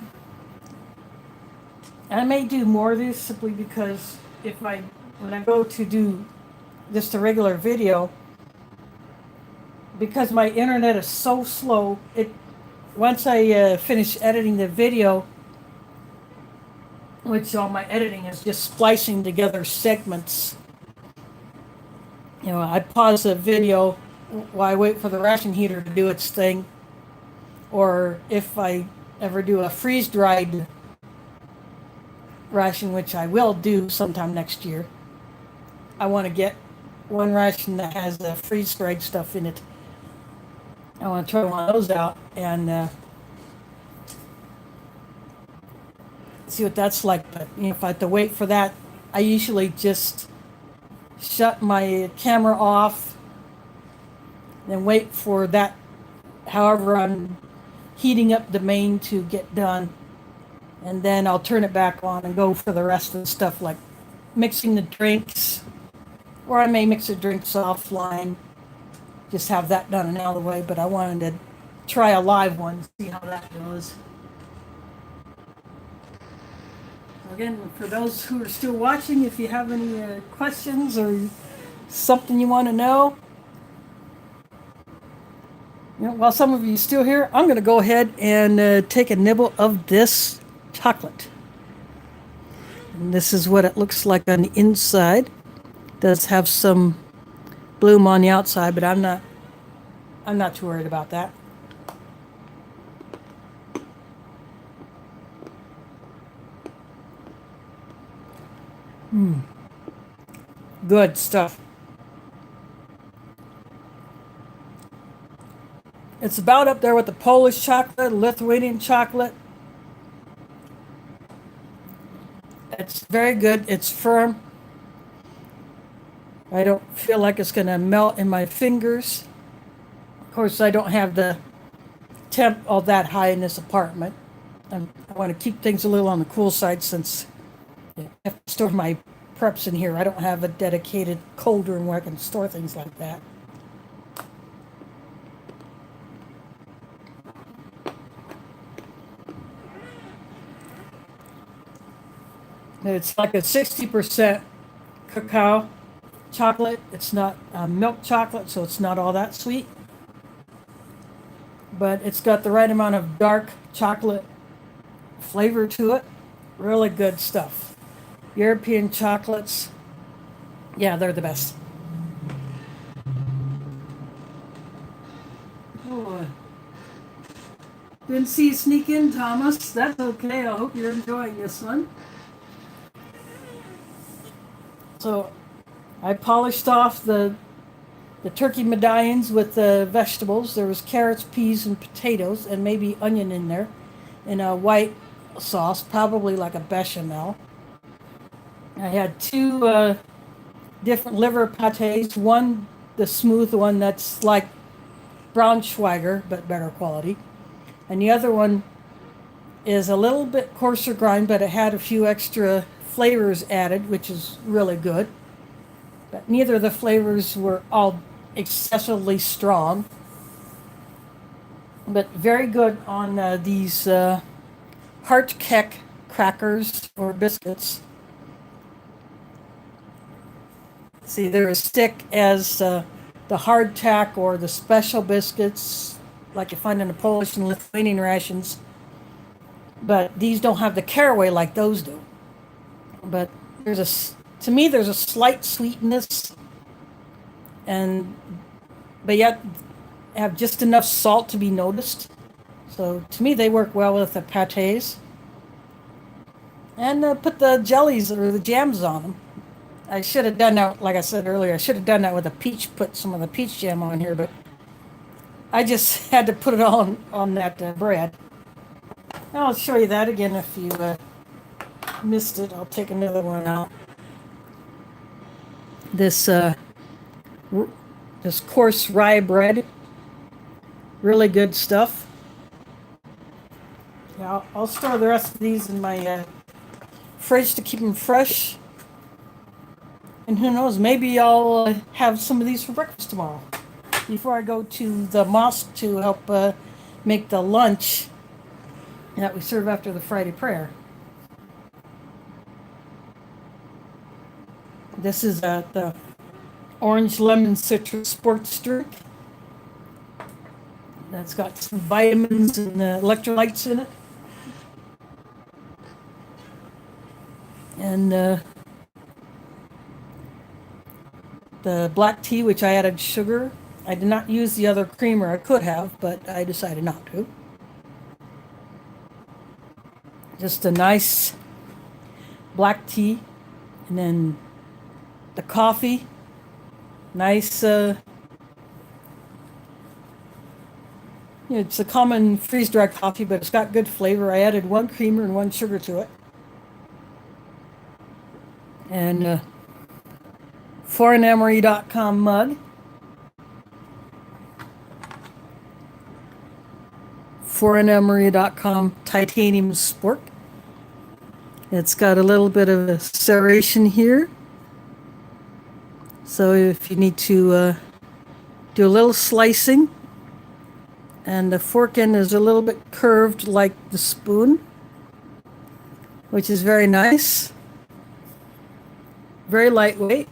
I may do more of these simply because when I go to do just a regular video, because my internet is so slow, once I finish editing the video, which all my editing is just splicing together segments. You know, I pause the video while I wait for the ration heater to do its thing. Or if I ever do a freeze-dried ration, which I will do sometime next year, I want to get one ration that has the freeze-dried stuff in it. I want to try one of those out and see what that's like. But if I have to wait for that, I usually just shut my camera off, then wait for that, however I'm heating up the main to get done, and then I'll turn it back on and go for the rest of the stuff like mixing the drinks, or I may mix the drinks offline, just have that done and out of the way. But I wanted to try a live one, see how that goes. Again, for those who are still watching, if you have any questions or Something you want to know? While some of you are still here, I'm going to go ahead and take a nibble of this chocolate. And this is what it looks like on the inside. It does have some bloom on the outside, but I'm not too worried about that. Good stuff. It's about up there with the Polish chocolate, Lithuanian chocolate. It's very good. It's firm. I don't feel like it's going to melt in my fingers. Of course, I don't have the temp all that high in this apartment. I want to keep things a little on the cool side since I have to store my preps in here. I don't have a dedicated cold room where I can store things like that. It's like a 60% cacao chocolate. It's not milk chocolate, so it's not all that sweet. But it's got the right amount of dark chocolate flavor to it. Really good stuff. European chocolates, yeah, they're the best. oh, didn't see you sneak in, Thomas. That's okay. I hope you're enjoying this one. So I polished off the turkey medallions with the vegetables. There was carrots, peas, and potatoes, and maybe onion in there, in a white sauce, probably like a bechamel. I had two different liver pates. One, the smooth one, that's like Braunschweiger but better quality, and the other one is a little bit coarser grind, but it had a few extra flavors added, which is really good. But neither of the flavors were all excessively strong. But very good on these Hartkeck crackers or biscuits. See, they're as thick as the hardtack or the special biscuits like you find in the Polish and Lithuanian rations. But these don't have the caraway like those do. But to me, there's a slight sweetness, but yet have just enough salt to be noticed. So to me, they work well with the pâtés. And put the jellies or the jams on them. I should have done that, like I said earlier, I should have done that with put some of the peach jam on here, but I just had to put it on that bread. I'll show you that again if you missed it. I'll take another one out. This coarse rye bread, really good stuff. Yeah, I'll store the rest of these in my fridge to keep them fresh. And who knows, maybe I'll have some of these for breakfast tomorrow before I go to the mosque to help make the lunch that we serve after the Friday prayer. This is the orange lemon citrus sports drink. That's got some vitamins and electrolytes in it. And the black tea, which I added sugar. I did not use the other creamer. I could have, but I decided not to. Just a nice black tea, and then the coffee, nice. It's a common freeze-dried coffee, but it's got good flavor. I added one creamer and one sugar to it, and foreignemery.com mug. foreignemery.com titanium sport. It's got a little bit of a serration here. So if you need to do a little slicing, and the fork end is a little bit curved like the spoon, which is very nice. Very lightweight.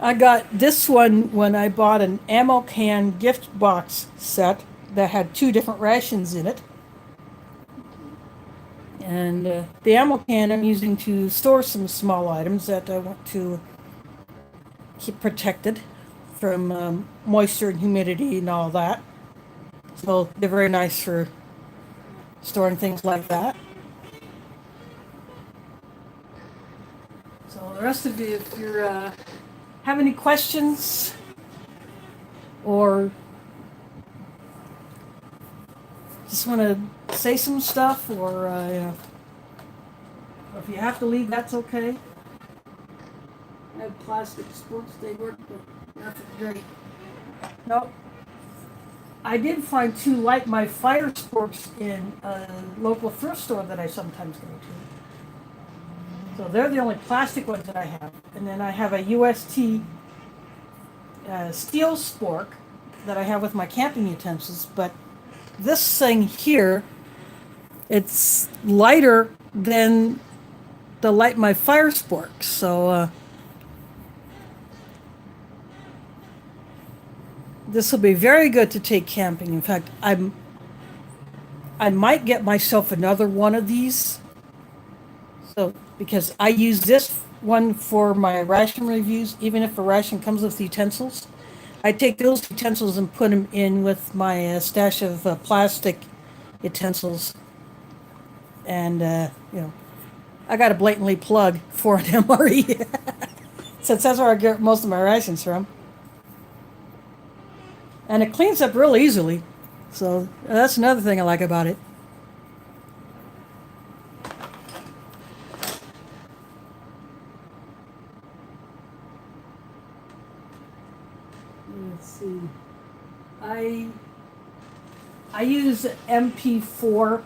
I got this one when I bought an ammo can gift box set that had two different rations in it. And the ammo can I'm using to store some small items that I want to keep protected from moisture and humidity and all that. So they're very nice for storing things like that. So the rest of you, if you're have any questions or just want to say some stuff, or if you have to leave, that's okay. I have plastic sports, they work, but nothing great. Nope. I did find two like my fire sports in a local thrift store that I sometimes go to. So they're the only plastic ones that I have. And then I have a UST steel spork that I have with my camping utensils. But this thing here, it's lighter than the light my fire spork. So this will be very good to take camping. In fact, I might get myself another one of these. So because I use this one for my ration reviews, even if a ration comes with utensils, I take those utensils and put them in with my stash of plastic utensils, and I got to blatantly plug for an MRE since that's where I get most of my rations from, and it cleans up real easily. So that's another thing I like about it. Let's see. I use MP4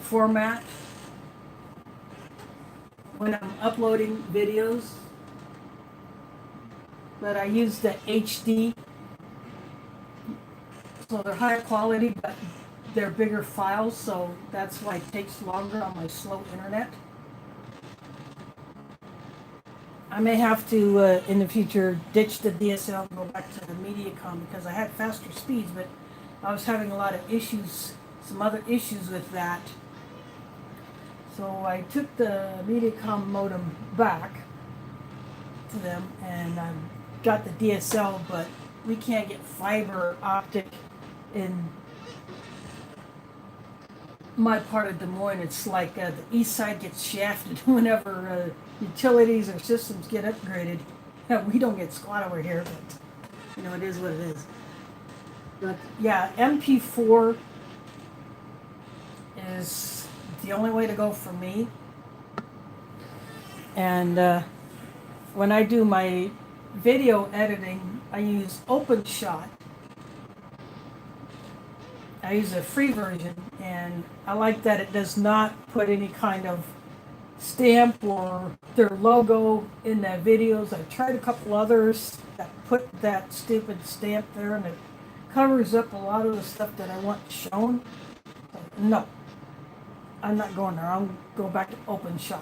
format when I'm uploading videos, but I use the HD, so they're higher quality, but they're bigger files, so that's why it takes longer on my slow internet. I may have to, in the future, ditch the DSL and go back to the MediaCom because I had faster speeds, but I was having a lot of issues, some other issues with that. So I took the MediaCom modem back to them, and I got the DSL, but we can't get fiber optic in my part of Des Moines. It's like the east side gets shafted whenever utilities or systems get upgraded. We don't get squat over here, but it is what it is. But yeah, MP4 is the only way to go for me. And when I do my video editing, I use OpenShot. I use a free version, and I like that it does not put any kind of stamp or their logo in the videos. I've tried a couple others that put that stupid stamp there, and it covers up a lot of the stuff that I want shown. No, I'm not going there. I'll go back to OpenShot.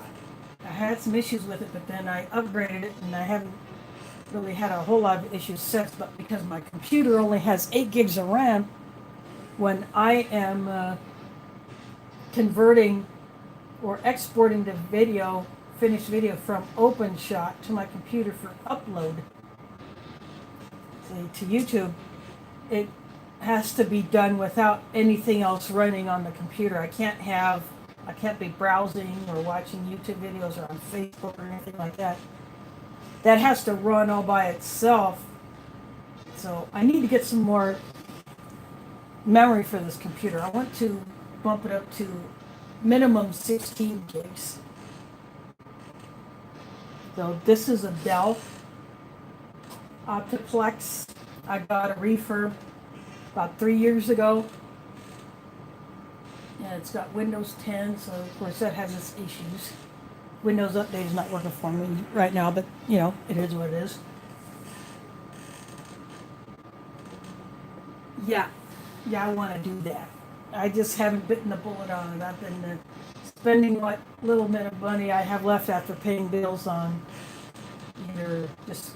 I had some issues with it, but then I upgraded it, and I haven't really had a whole lot of issues since. But because my computer only has 8 gigs of RAM, when I am converting or exporting the video, finished video from OpenShot to my computer for upload, say, to YouTube, it has to be done without anything else running on the computer. I can't be browsing or watching YouTube videos or on Facebook or anything like that. That has to run all by itself. So I need to get some more memory for this computer. I want to bump it up to minimum 16 gigs. So this is a Dell Optiplex. I got a refurb about 3 years ago. And it's got Windows 10, so of course that has its issues. Windows Update is not working for me right now, but it is what it is. Yeah, I want to do that. I just haven't bitten the bullet on it. I've been spending what little bit of money I have left after paying bills on either just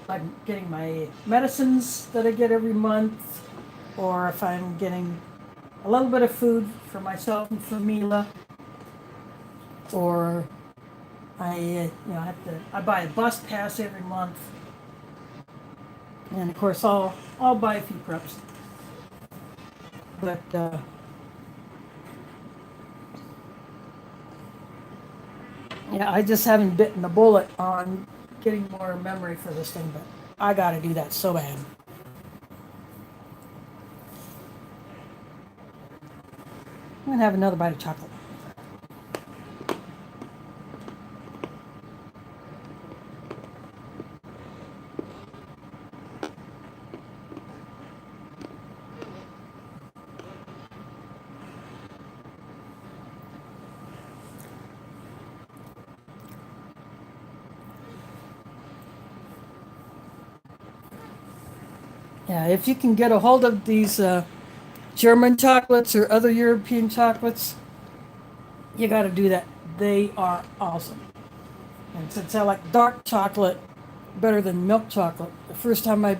like getting my medicines that I get every month, or if I'm getting a little bit of food for myself and for Mila, or I buy a bus pass every month, and of course I'll buy a few preps. But I just haven't bitten the bullet on getting more memory for this thing, but I got to do that so bad. I'm gonna have another bite of chocolate. Yeah, if you can get a hold of these German chocolates or other European chocolates, you got to do that. They are awesome. And since I like dark chocolate better than milk chocolate, the first time I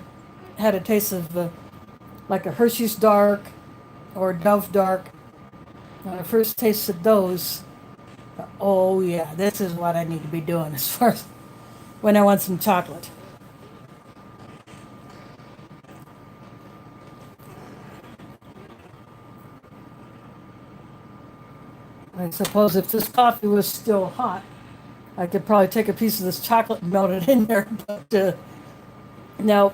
had a taste of like a Hershey's Dark or Dove Dark, when I first tasted those, oh yeah, this is what I need to be doing as far as when I want some chocolate. I suppose if this coffee was still hot, I could probably take a piece of this chocolate and melt it in there. But now,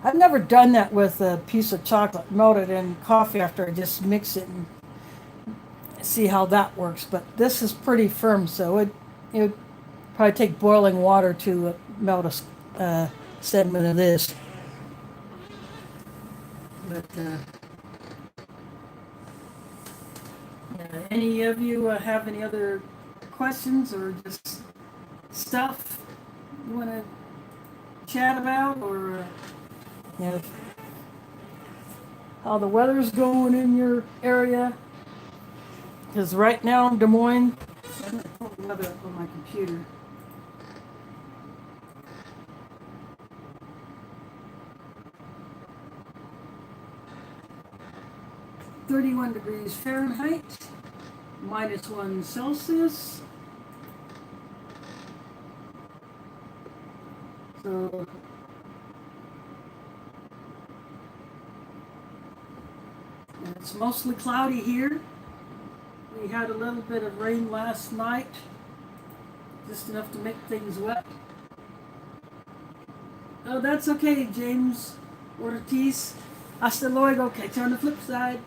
I've never done that with a piece of chocolate melted in coffee after I just mix it and see how that works. But this is pretty firm, so it would probably take boiling water to melt a segment of this. But yeah, any of you have any other questions or just stuff you want to chat about, or how the weather's going in your area? Because right now in Des Moines, I'm going to pull the weather up on my computer. -31 degrees Fahrenheit, -1 Celsius. So and it's mostly cloudy here. We had a little bit of rain last night, just enough to make things wet. Oh, that's okay, James Ortiz. Hasta luego. Catch you on the flip side.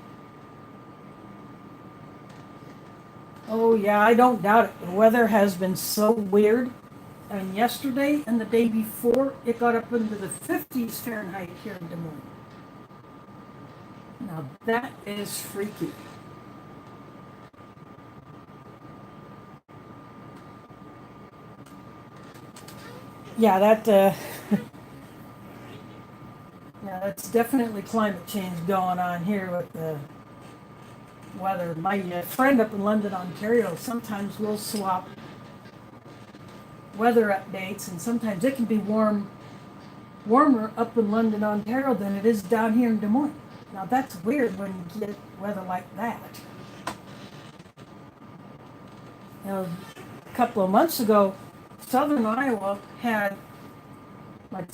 Oh yeah, I don't doubt it. The weather has been so weird. And yesterday and the day before, it got up into the 50s Fahrenheit here in Des Moines. Now that is freaky. Yeah, yeah, that's definitely climate change going on here with the weather. My friend up in London, Ontario, sometimes we'll swap weather updates, and sometimes it can be warmer up in London, Ontario than it is down here in Des Moines. Now that's weird when you get weather like that. A couple of months ago, southern Iowa had, like,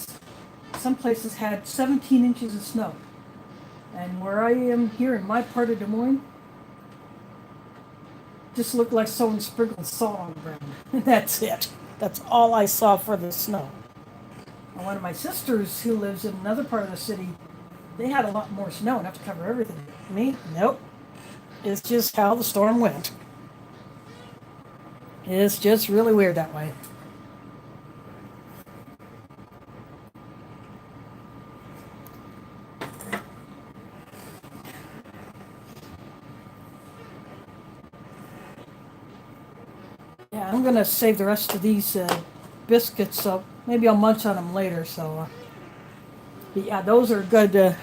some places had 17 inches of snow. And where I am here in my part of Des Moines, just looked like someone sprinkled salt on the ground. That's it. That's all I saw for the snow. And one of my sisters who lives in another part of the city, they had a lot more snow, enough to cover everything. Me, nope. It's just how the storm went. It's just really weird that way. Yeah, I'm gonna save the rest of these biscuits, so maybe I'll munch on them later. So, but yeah, those are good.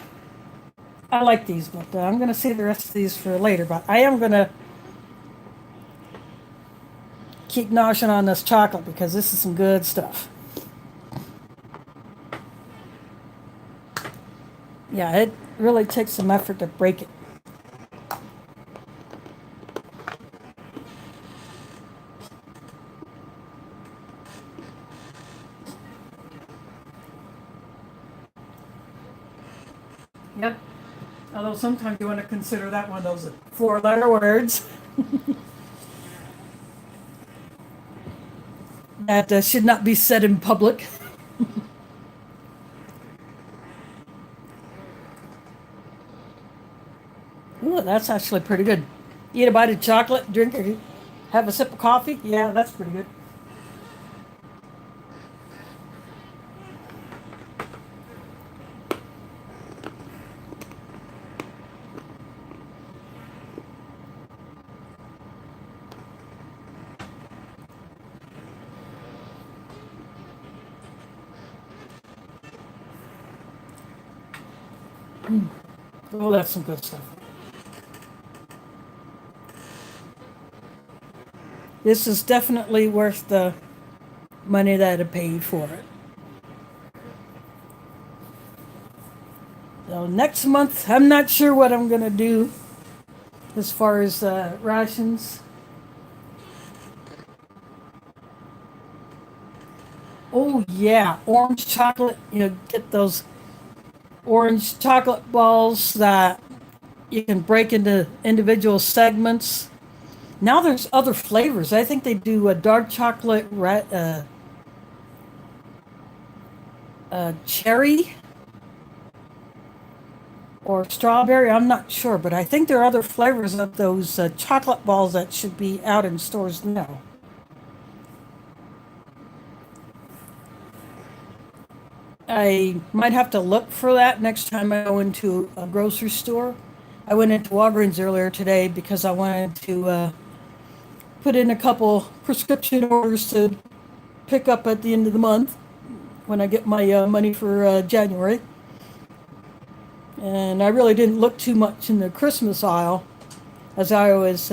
I like these, but I'm gonna save the rest of these for later. But I am gonna keep noshing on this chocolate because this is some good stuff. Yeah, it really takes some effort to break it. Yep. Although sometimes you want to consider that one of those 4-letter words that should not be said in public. Ooh, that's actually pretty good. Eat a bite of chocolate, drink or have a sip of coffee. Yeah, that's pretty good. Oh, that's some good stuff. This is definitely worth the money that I paid for it. So next month, I'm not sure what I'm gonna do as far as rations. Oh yeah, orange chocolate. You get those orange chocolate balls that you can break into individual segments. Now there's other flavors. I think they do a dark chocolate, cherry, or strawberry. I'm not sure, but I think there are other flavors of those chocolate balls that should be out in stores now. I might have to look for that next time I go into a grocery store. I went into Walgreens earlier today because I wanted to put in a couple prescription orders to pick up at the end of the month when I get my money for January. And I really didn't look too much in the Christmas aisle as I was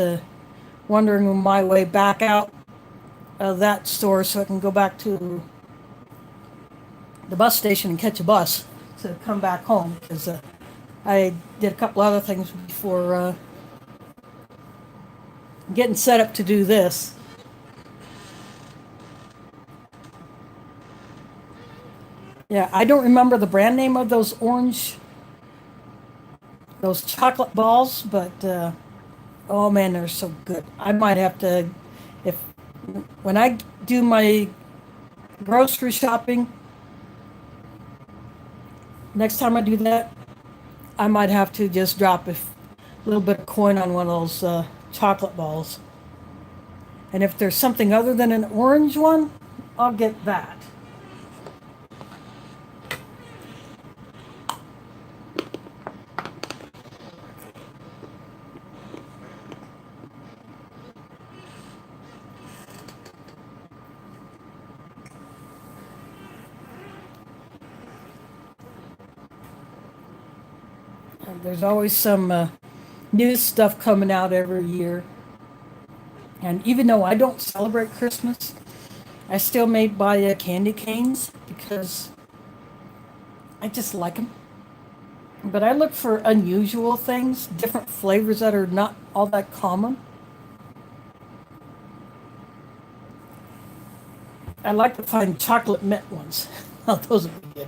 wandering my way back out of that store so I can go back to the bus station and catch a bus to come back home because I did a couple other things before getting set up to do this. Yeah, I don't remember the brand name of those chocolate balls, but oh man, they're so good. I might have to, if when I do my grocery shopping, next time I do that, I might have to just drop a little bit of coin on one of those chocolate balls. And if there's something other than an orange one, I'll get that. There's always some new stuff coming out every year. And even though I don't celebrate Christmas, I still may buy candy canes because I just like them. But I look for unusual things, different flavors that are not all that common. I like to find chocolate mint ones. Oh, those would be good.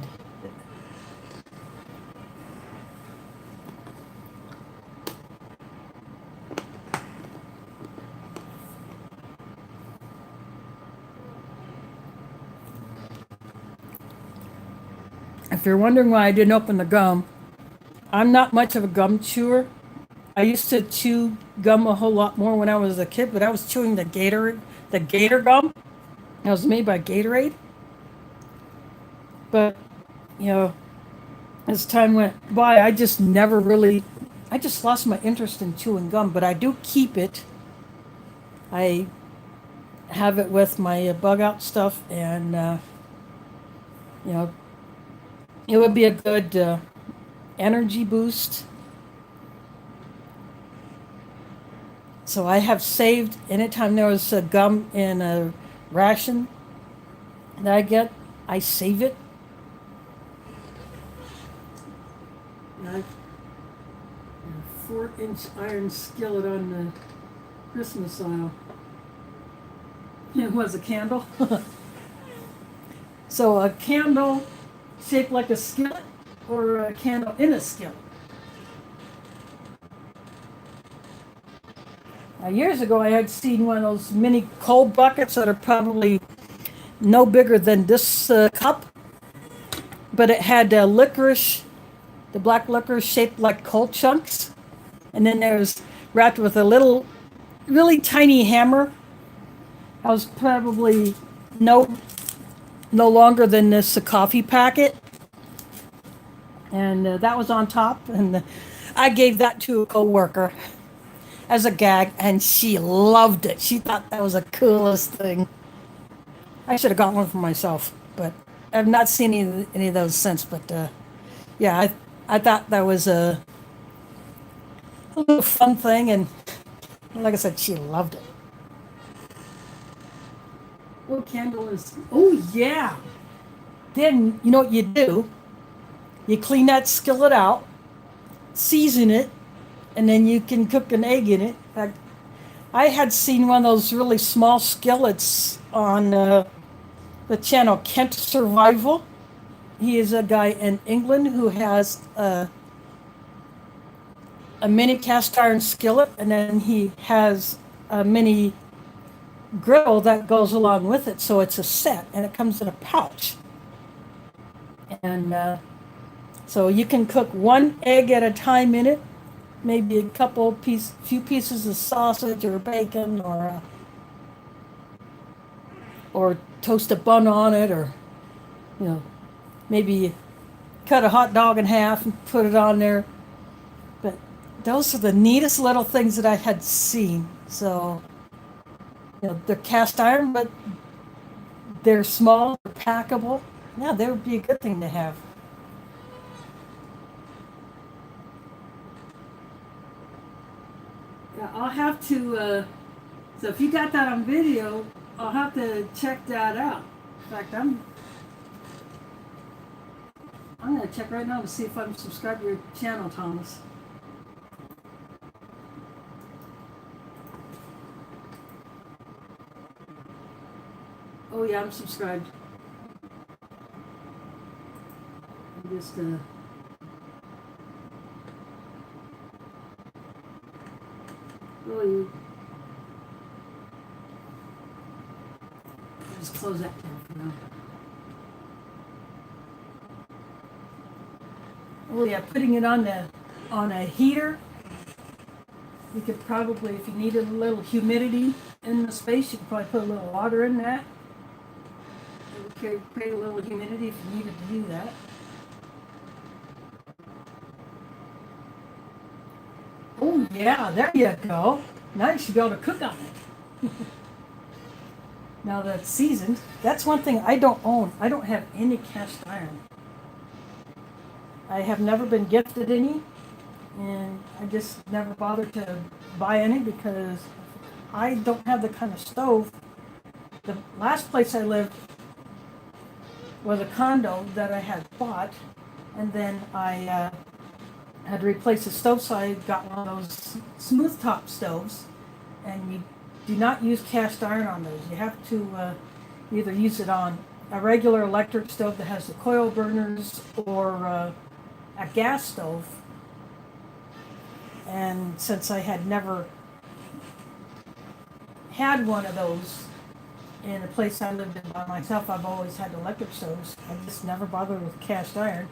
If you're wondering why I didn't open the gum, I'm not much of a gum chewer. I used to chew gum a whole lot more when I was a kid, but I was chewing the Gator gum. That was made by Gatorade. But, you know, as time went by, I just lost my interest in chewing gum, but I do keep it. I have it with my bug out stuff, and, you know, it would be a good energy boost. So I have saved anytime there was a gum in a ration that I get, I save it. And I've a 4-inch iron skillet on the Christmas aisle. It was a candle. So a candle shaped like a skillet or a candle in a skillet. Now, years ago, I had seen one of those mini coal buckets that are probably no bigger than this cup, but it had licorice, the black licorice shaped like coal chunks, and then there was wrapped with a little, really tiny hammer. I was probably no longer than this coffee packet, and that was on top, and I gave that to a coworker as a gag, and she loved it. She thought that was the coolest thing. I should have got one for myself, but I've not seen any of those since. But yeah, I thought that was a little fun thing, and like I said, she loved it. What candle is? Oh yeah. Then you know what you do? You clean that skillet out, season it, and then you can cook an egg in it. In fact, I had seen one of those really small skillets on the channel Kent Survival. He is a guy in England who has a mini cast iron skillet, and then he has a mini griddle that goes along with it, so it's a set, and it comes in a pouch. And so you can cook one egg at a time in it, maybe few pieces of sausage or bacon, or toast a bun on it, or maybe cut a hot dog in half and put it on there. But those are the neatest little things that I had seen. So they're cast iron, but they're small, they're packable. Yeah, that would be a good thing to have. Yeah, I'll have to. So if you got that on video, I'll have to check that out. In fact, I'm gonna check right now to see if I'm subscribed to your channel, Thomas. Oh yeah, I'm subscribed. I'm just really just close that tab for now. Oh yeah, putting it on a heater. You could probably, if you needed a little humidity in the space, you could probably put a little water in that. It would create a little humidity if you needed to do that. Oh yeah, there you go. Now you should be able to cook on it. Now that it's seasoned. That's one thing I don't own. I don't have any cast iron. I have never been gifted any, and I just never bothered to buy any because I don't have the kind of stove. The last place I lived was a condo that I had bought, and then I had to replace the stove, so I got one of those smooth top stoves, and you do not use cast iron on those. You have to either use it on a regular electric stove that has the coil burners, or a gas stove. And since I had never had one of those in a place I lived in by myself, I've always had electric stoves. I just never bothered with cast iron.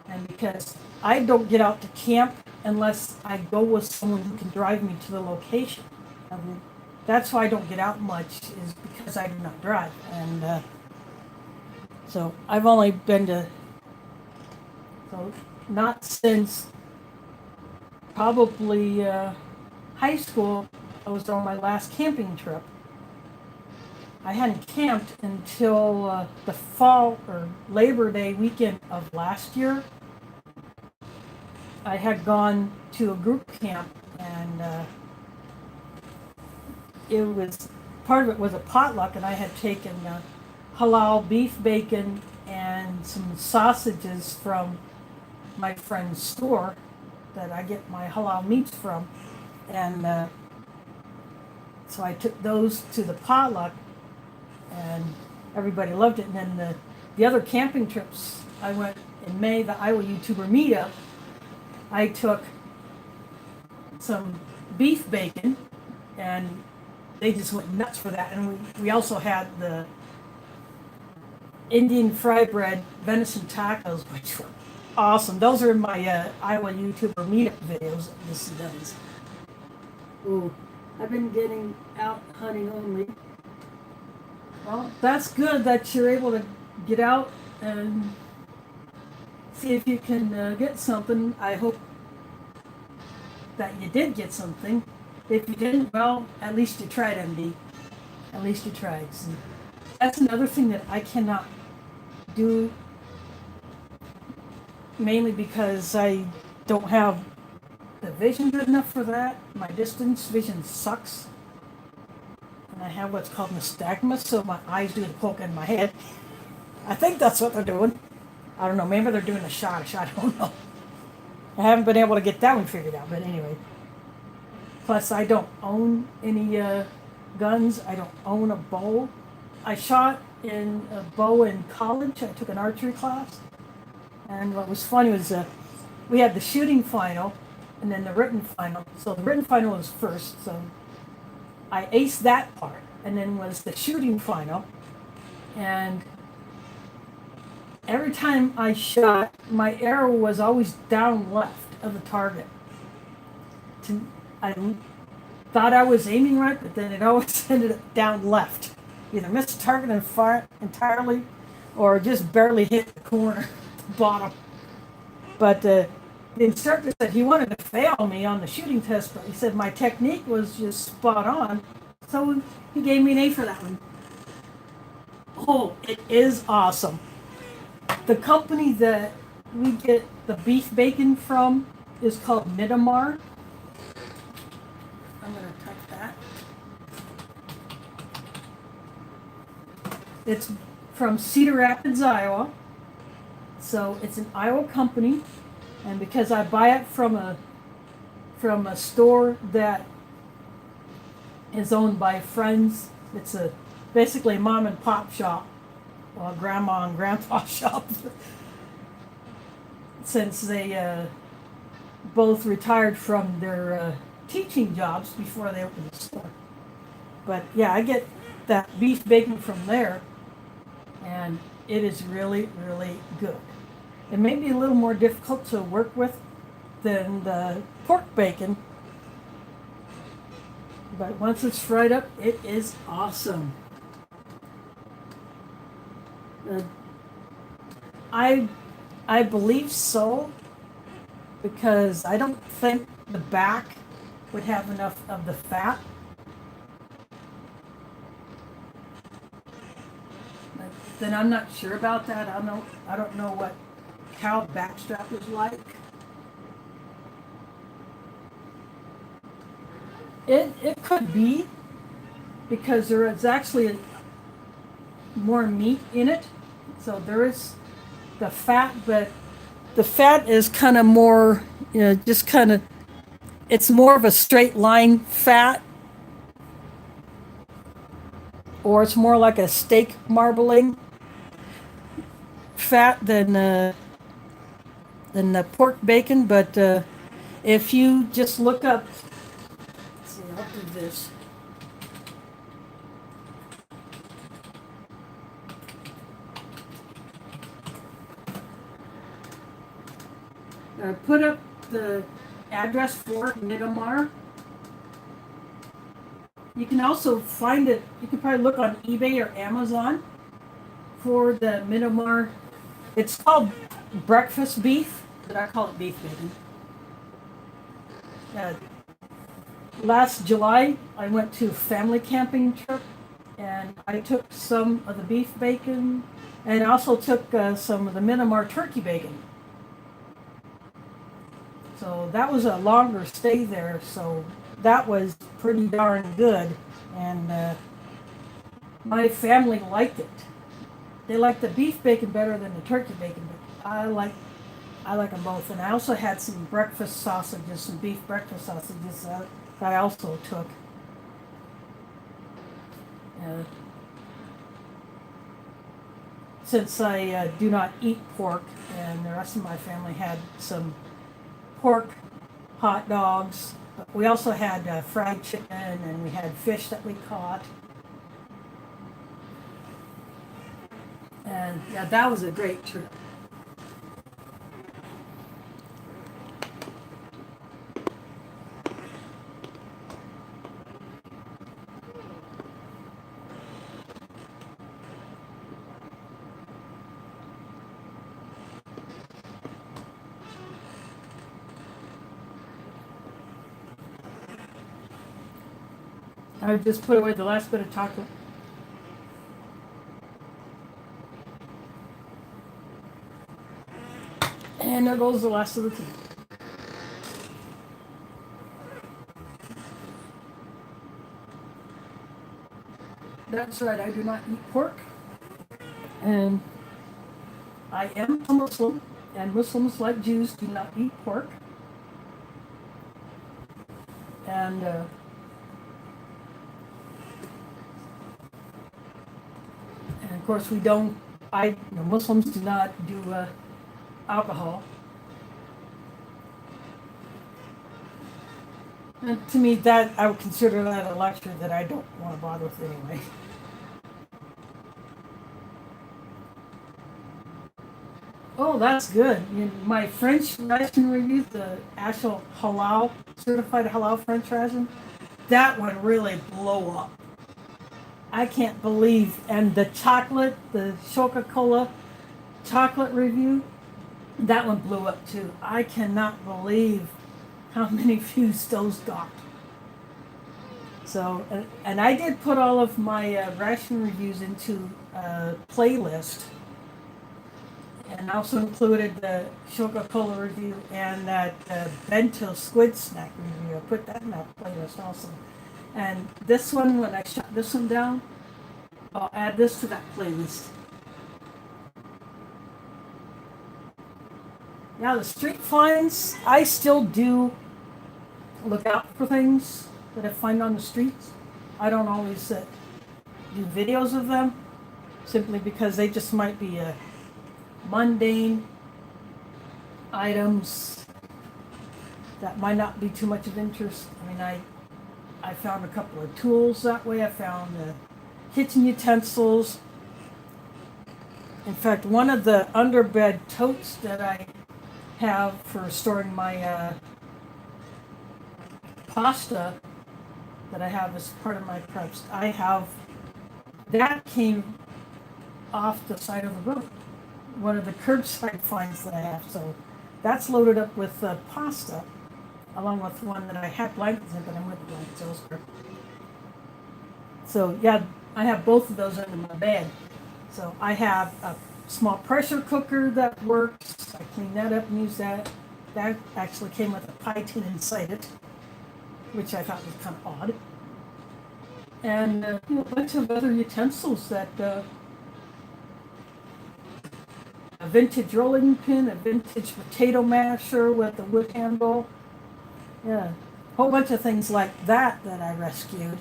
And because I don't get out to camp unless I go with someone who can drive me to the location. I mean, that's why I don't get out much, is because I do not drive. And so I've only been to, so not since probably high school, I was on my last camping trip. I hadn't camped until the fall or Labor Day weekend of last year. I had gone to a group camp, and part of it was a potluck, and I had taken halal beef bacon and some sausages from my friend's store that I get my halal meats from, and so I took those to the potluck, and everybody loved it. And then the other camping trips I went in May, the Iowa YouTuber meetup, I took some beef bacon, and they just went nuts for that. And we also had the Indian fry bread venison tacos, which were awesome. Those are in my Iowa YouTuber meetup videos. This does. Ooh, I've been getting out hunting only. Well, that's good that you're able to get out and see if you can get something. I hope that you did get something. If you didn't, well, at least you tried, MD. At least you tried. So that's another thing that I cannot do, mainly because I don't have the vision good enough for that. My distance vision sucks. And I have what's called nystagmus, so my eyes do the poke in my head. I think that's what they're doing. I don't know, maybe they're doing a shot, I don't know. I haven't been able to get that one figured out, but anyway. Plus, I don't own any guns. I don't own a bow. I shot in a bow in college. I took an archery class. And what was funny was we had the shooting final and then the written final. So the written final was first. So I aced that part, and then was the shooting final. And every time I shot, my arrow was always down left of the target. I thought I was aiming right, but then it always ended up down left. Either missed the target and fire entirely, or just barely hit the corner, the bottom. But the instructor said he wanted to fail me on the shooting test, but he said my technique was just spot on. So he gave me an A for that one. Oh, it is awesome. The company that we get the beef bacon from is called Midamar. I'm going to type that. It's from Cedar Rapids, Iowa. So it's an Iowa company, and because I buy it from a store that is owned by friends, it's basically a mom and pop shop, well, grandma and grandpa shop, since they both retired from their teaching jobs before they opened the store. But yeah, I get that beef bacon from there, and it is really, really good. It may be a little more difficult to work with than the pork bacon, but once it's fried up, it is awesome. I believe so, because I don't think the back would have enough of the fat. But then I'm not sure about that. I don't know what cow backstrap is like. It could be, because there is actually more meat in it. So there is the fat, but the fat is kind of more, just kind of, it's more of a straight line fat, or it's more like a steak marbling fat than the pork bacon. But if you just look up, let's see, I'll do this. Put up the address for Midamar. You can also find it, you can probably look on eBay or Amazon for the Midamar. It's called breakfast beef, but I call it beef bacon. Last July, I went to a family camping trip, and I took some of the beef bacon, and I also took some of the Midamar turkey bacon. So that was a longer stay there, so that was pretty darn good, and my family liked it. They liked the beef bacon better than the turkey bacon, but I like them both. And I also had some breakfast sausages, some beef breakfast sausages that I also took. Since I do not eat pork, and the rest of my family had some pork hot dogs. But we also had fried chicken, and we had fish that we caught. And yeah, that was a great trip. I just put away the last bit of chocolate. And there goes the last of the tea. That's right, I do not eat pork. And I am a Muslim, and Muslims, like Jews, do not eat pork. And of course, Muslims do not do alcohol. And to me, that I would consider that a luxury that I don't want to bother with anyway. Oh, that's good. My French ration review, the actual halal, certified halal French ration, that one really blew up. I can't believe. And the chocolate, the Coca-Cola chocolate review, that one blew up too. I cannot believe how many views those got. So, and I did put all of my ration reviews into a playlist, and also included the Coca-Cola review and that bento squid snack review. I put that in that playlist also. And this one, when I shut this one down, I'll add this to that playlist. Now the street finds, I still do look out for things that I find on the streets. I don't always do videos of them, simply because they just might be mundane items that might not be too much of interest. I mean, I found a couple of tools that way. I found kitchen utensils. In fact, one of the underbed totes that I have for storing my pasta that I have as part of my preps, that came off the side of the road. One of the curbside finds that I have. So that's loaded up with pasta, along with one that I had blankets in, but I'm with blankets elsewhere. So yeah, I have both of those under my bed. So I have a small pressure cooker that works. I clean that up and use that. That actually came with a pie tin inside it, which I thought was kind of odd. And a bunch of other utensils that a vintage rolling pin, a vintage potato masher with a wood handle. Yeah, a whole bunch of things like that I rescued.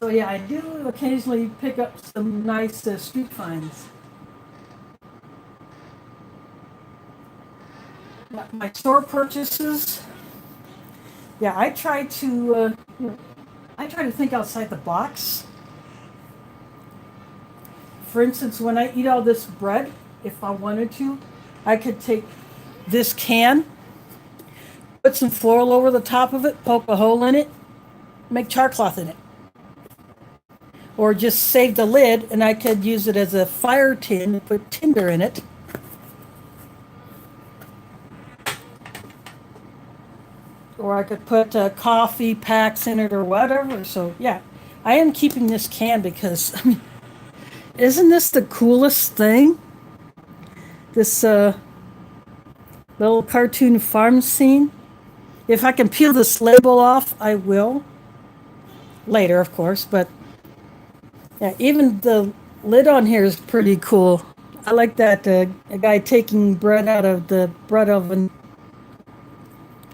So yeah, I do occasionally pick up some nice street finds. My store purchases. Yeah, I try to think outside the box. For instance, when I eat all this bread, if I wanted to, I could take this can, put some foil over the top of it, poke a hole in it, make char cloth in it. Or just save the lid, and I could use it as a fire tin, put tinder in it. Or I could put coffee packs in it or whatever. So yeah, I am keeping this can because, I mean, isn't this the coolest thing? This little cartoon farm scene. If I can peel this label off, I will. Later, of course, but yeah, even the lid on here is pretty cool. I like that a guy taking bread out of the bread oven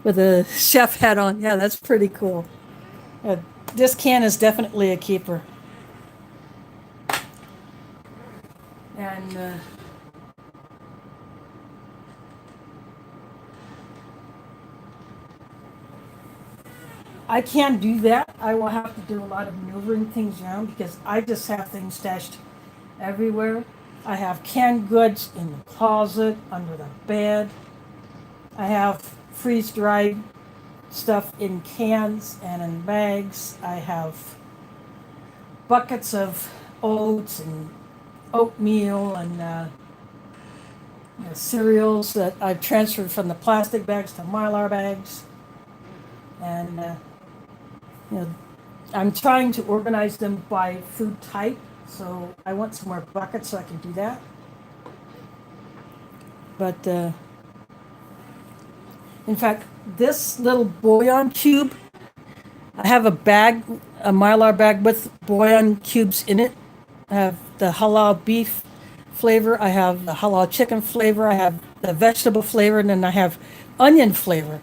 with a chef hat on. Yeah, that's pretty cool. This can is definitely a keeper. And I can't do that. I will have to do a lot of maneuvering things around because I just have things stashed everywhere. I have canned goods in the closet, under the bed. I have freeze-dried stuff in cans and in bags. I have buckets of oats and oatmeal and cereals that I've transferred from the plastic bags to Mylar bags. And I'm trying to organize them by food type, so I want some more buckets so I can do that. But in fact, this little bouillon cube, I have a bag, a Mylar bag with bouillon cubes in it. I have the halal beef flavor, I have the halal chicken flavor, I have the vegetable flavor, and then I have onion flavor.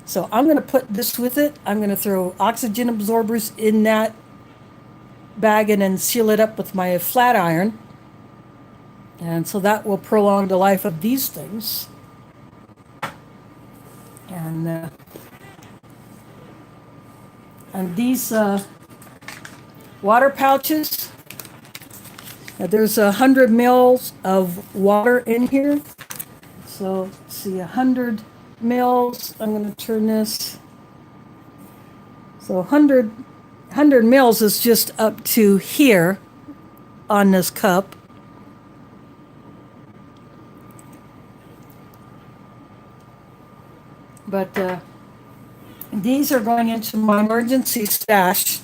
So I'm going to put this with it. I'm going to throw oxygen absorbers in that bag and then seal it up with my flat iron. And so that will prolong the life of these things. And these water pouches, there's 100 mils of water in here. So let's see, 100 mils. I'm going to turn this. So 100 mils is just up to here on this cup. But these are going into my emergency stash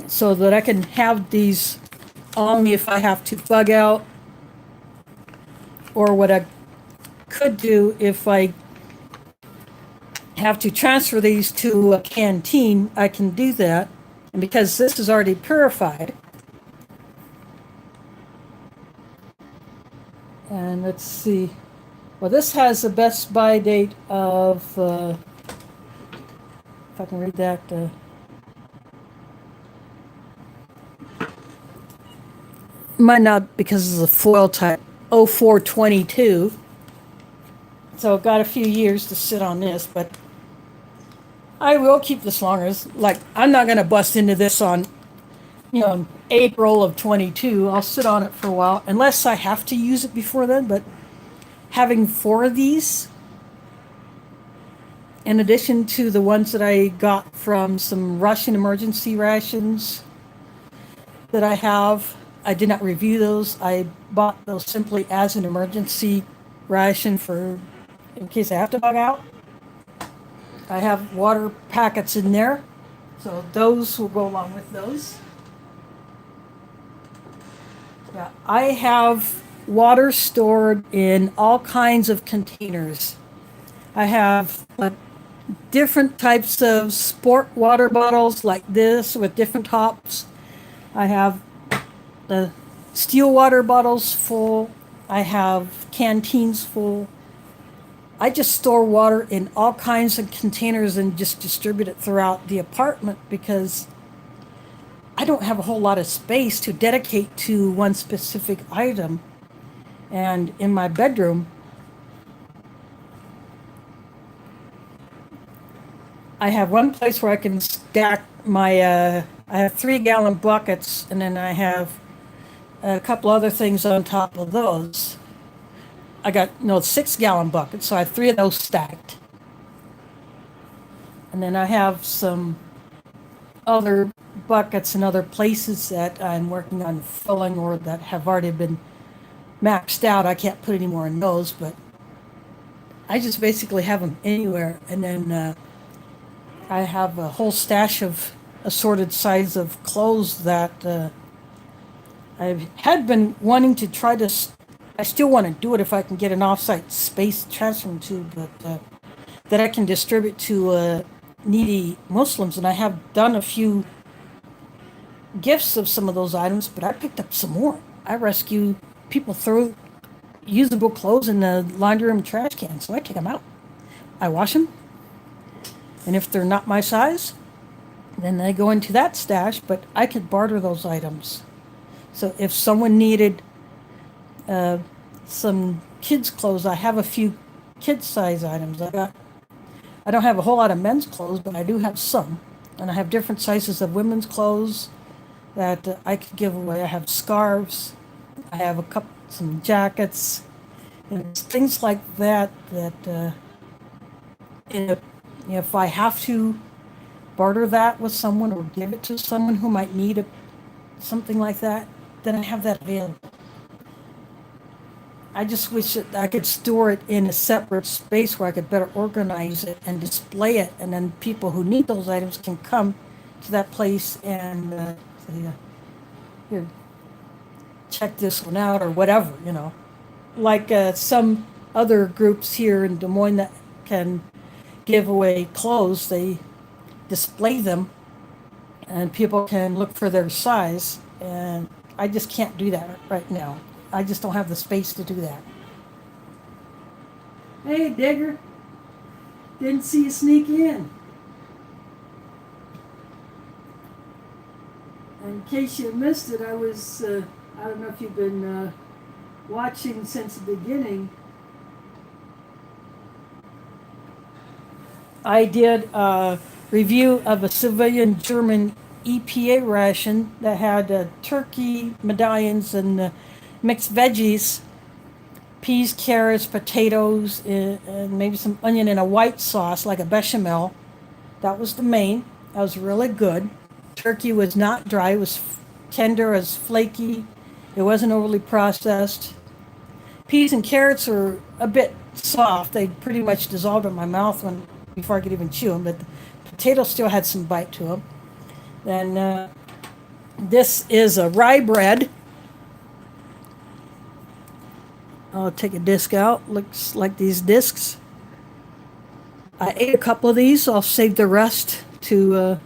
so that I can have these on me if I have to bug out. Or what I could do if I have to transfer these to a canteen, I can do that. And because this is already purified. And let's see. Well, this has a best by date of, if I can read that, might not because it's a foil type, 0422. So I've got a few years to sit on this, but I will keep this longer. It's like, I'm not going to bust into this on, April of 22. I'll sit on it for a while, unless I have to use it before then, but having 4 of these, in addition to the ones that I got from some Russian emergency rations that I have, I did not review those. I bought those simply as an emergency ration for in case I have to bug out. I have water packets in there, so those will go along with those. Yeah, I have water stored in all kinds of containers. I have different types of sport water bottles like this with different tops. I have the steel water bottles full. I have canteens full. I just store water in all kinds of containers and just distribute it throughout the apartment because I don't have a whole lot of space to dedicate to one specific item. And in my bedroom, I have one place where I can stack my, I have 3-gallon buckets, and then I have a couple other things on top of those. I got 6-gallon buckets, so I have 3 of those stacked. And then I have some other buckets in other places that I'm working on filling or that have already been maxed out. I can't put any more in those, but I just basically have them anywhere. And then I have a whole stash of assorted size of clothes that I had been wanting to try to. I still want to do it if I can get an offsite space to transfer them to, but that I can distribute to needy Muslims. And I have done a few gifts of some of those items, but I picked up some more. I rescue people throw usable clothes in the laundry room trash can, so I take them out. I wash them, and if they're not my size, then they go into that stash, but I could barter those items. So if someone needed some kids' clothes, I have a few kids' size items. I don't have a whole lot of men's clothes, but I do have some. And I have different sizes of women's clothes that I could give away. I have scarves. I have some jackets, and things like that. If I have to barter that with someone or give it to someone who might need something like that, then I have that available. I just wish that I could store it in a separate space where I could better organize it and display it, and then people who need those items can come to that place and say, here, check this one out or whatever, Like some other groups here in Des Moines that can give away clothes, they display them and people can look for their size, and I just can't do that right now. I just don't have the space to do that. Hey, Digger. Didn't see you sneak in. In case you missed it, I don't know if you've been watching since the beginning. I did a review of a civilian German EPA ration that had turkey medallions and mixed veggies, peas, carrots, potatoes, and maybe some onion in a white sauce like a bechamel. That was the main. That was really good. Turkey was not dry. It was tender, it was flaky. It wasn't overly processed. Peas and carrots were a bit soft. They pretty much dissolved in my mouth before I could even chew them, but the potatoes still had some bite to them. Then this is a rye bread. I'll take a disc out. Looks like these discs. I ate a couple of these. I'll save the rest to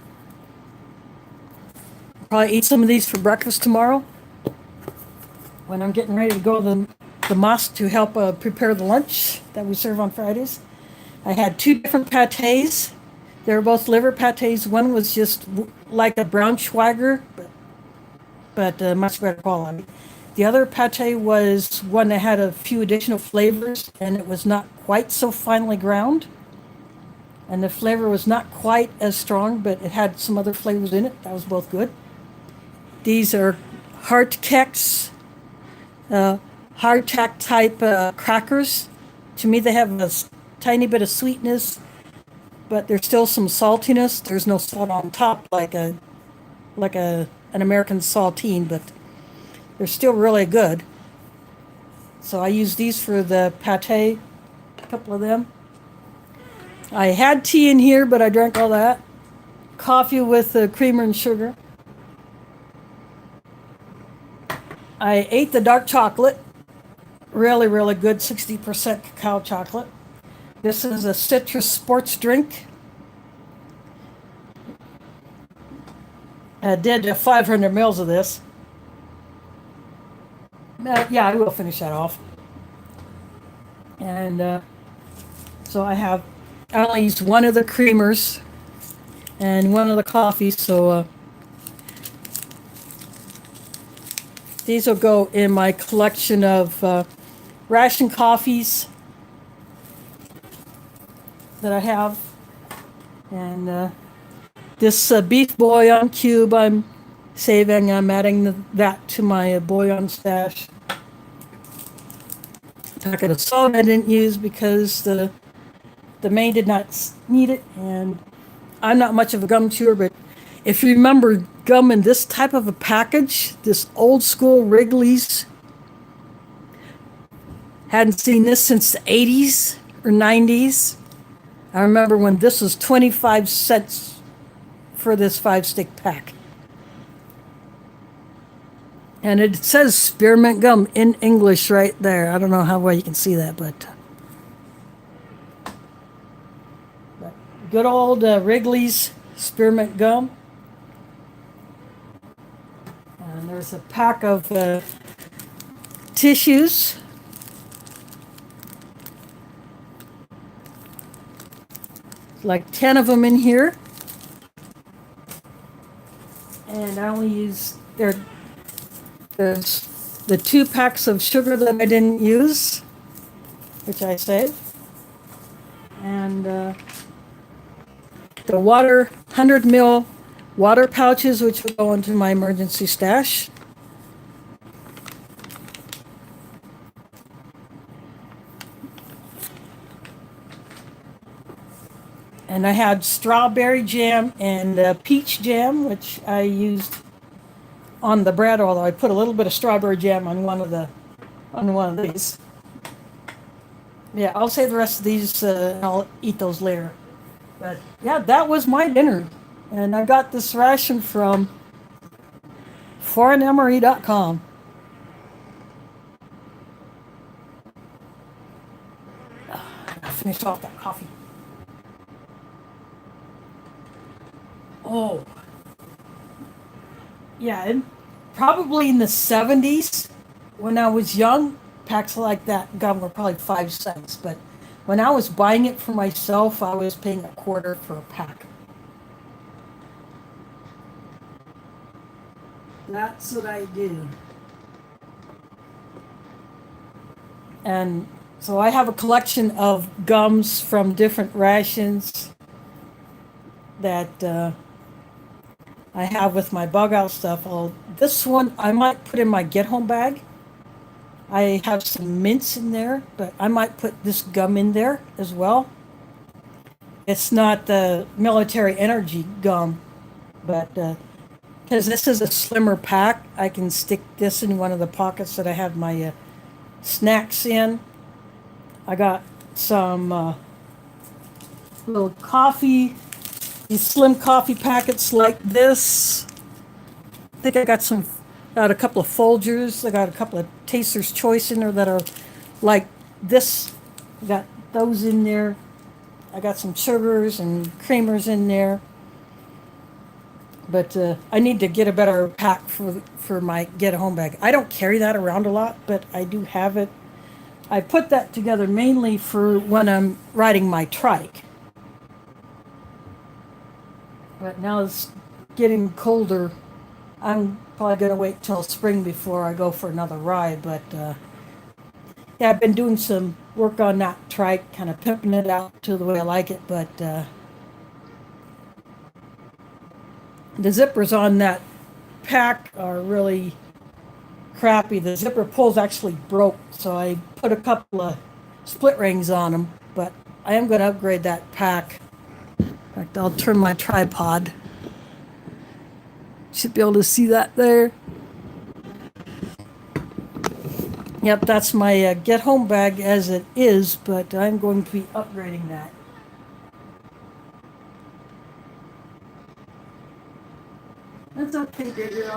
probably eat some of these for breakfast tomorrow when I'm getting ready to go to the mosque to help prepare the lunch that we serve on Fridays. I had two different pâtés. They were both liver pâtés. One was just like a brown Schwager, but much better quality. The other pâté was one that had a few additional flavors, and it was not quite so finely ground. And the flavor was not quite as strong, but it had some other flavors in it. That was both good. These are hardtack type crackers. To me, they have a tiny bit of sweetness, but there's still some saltiness. There's no salt on top like an American saltine, but they're still really good. So I use these for the pâté, a couple of them. I had tea in here, but I drank all that. Coffee with creamer and sugar. I ate the dark chocolate. Really, really good, 60% cacao chocolate. This is a citrus sports drink. I did 500 mils of this. Yeah, I will finish that off. And so I only used one of the creamers and one of the coffees, so these will go in my collection of Ration coffees that I have. And this beef bouillon cube I'm saving. I'm adding that to my bouillon stash. Packet of salt I didn't use because the main did not need it, and I'm not much of a gum chewer, but if you remember gum in this type of a package, this old school Wrigley's, hadn't seen this since the 80s or 90s. I remember when this was 25 cents for this 5-stick pack. And it says spearmint gum in English right there. I don't know how well you can see that, but good old Wrigley's spearmint gum. And there's a pack of tissues. Like 10 of them in here. And I only use there's the 2 packs of sugar that I didn't use, which I saved. And the 100 ml water pouches, which will go into my emergency stash. And I had strawberry jam and peach jam, which I used on the bread, although I put a little bit of strawberry jam on one of these. Yeah, I'll save the rest of these and I'll eat those later. But yeah, that was my dinner. And I got this ration from foreignemery.com. I finished off that coffee. Oh. Yeah, probably in the 70s, when I was young, packs like that gum were probably 5 cents. But when I was buying it for myself, I was paying $0.25 for a pack. That's what I do. And so I have a collection of gums from different rations. that I have with my bug out stuff. This one I might put in my get home bag. I have some mints in there, but I might put this gum in there as well. It's not the military energy gum, but because this is a slimmer pack, I can stick this in one of the pockets that I have my snacks in. I got some little coffee, these slim coffee packets like this. I think I got a couple of Folgers. I got a couple of Taster's Choice in there that are like this. I got those in there. I got some sugars and creamers in there. But I need to get a better pack for my get-home bag. I don't carry that around a lot, but I do have it. I put that together mainly for when I'm riding my trike. But now it's getting colder. I'm probably going to wait till spring before I go for another ride. But yeah, I've been doing some work on that trike, kind of pimping it out to the way I like it. But the zippers on that pack are really crappy. The zipper pull's actually broke, so I put a couple of split rings on them. But I am going to upgrade that pack. In fact, I'll turn my tripod. Should be able to see that there. Yep, that's my get-home bag as it is, but I'm going to be upgrading that. That's okay, David.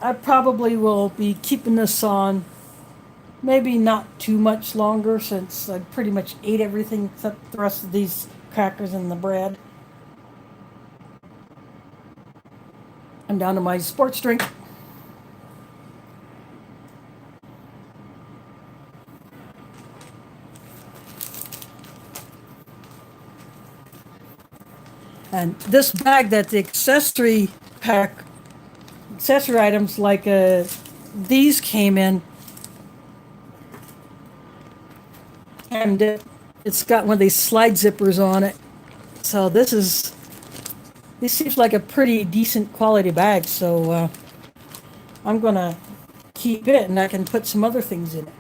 I probably will be keeping this on maybe not too much longer, since I pretty much ate everything except the rest of these crackers and the bread. I'm down to my sports drink. And this bag that the accessory items like these came in, and it's got one of these slide zippers on it. So this seems like a pretty decent quality bag. So I'm gonna keep it, and I can put some other things in it.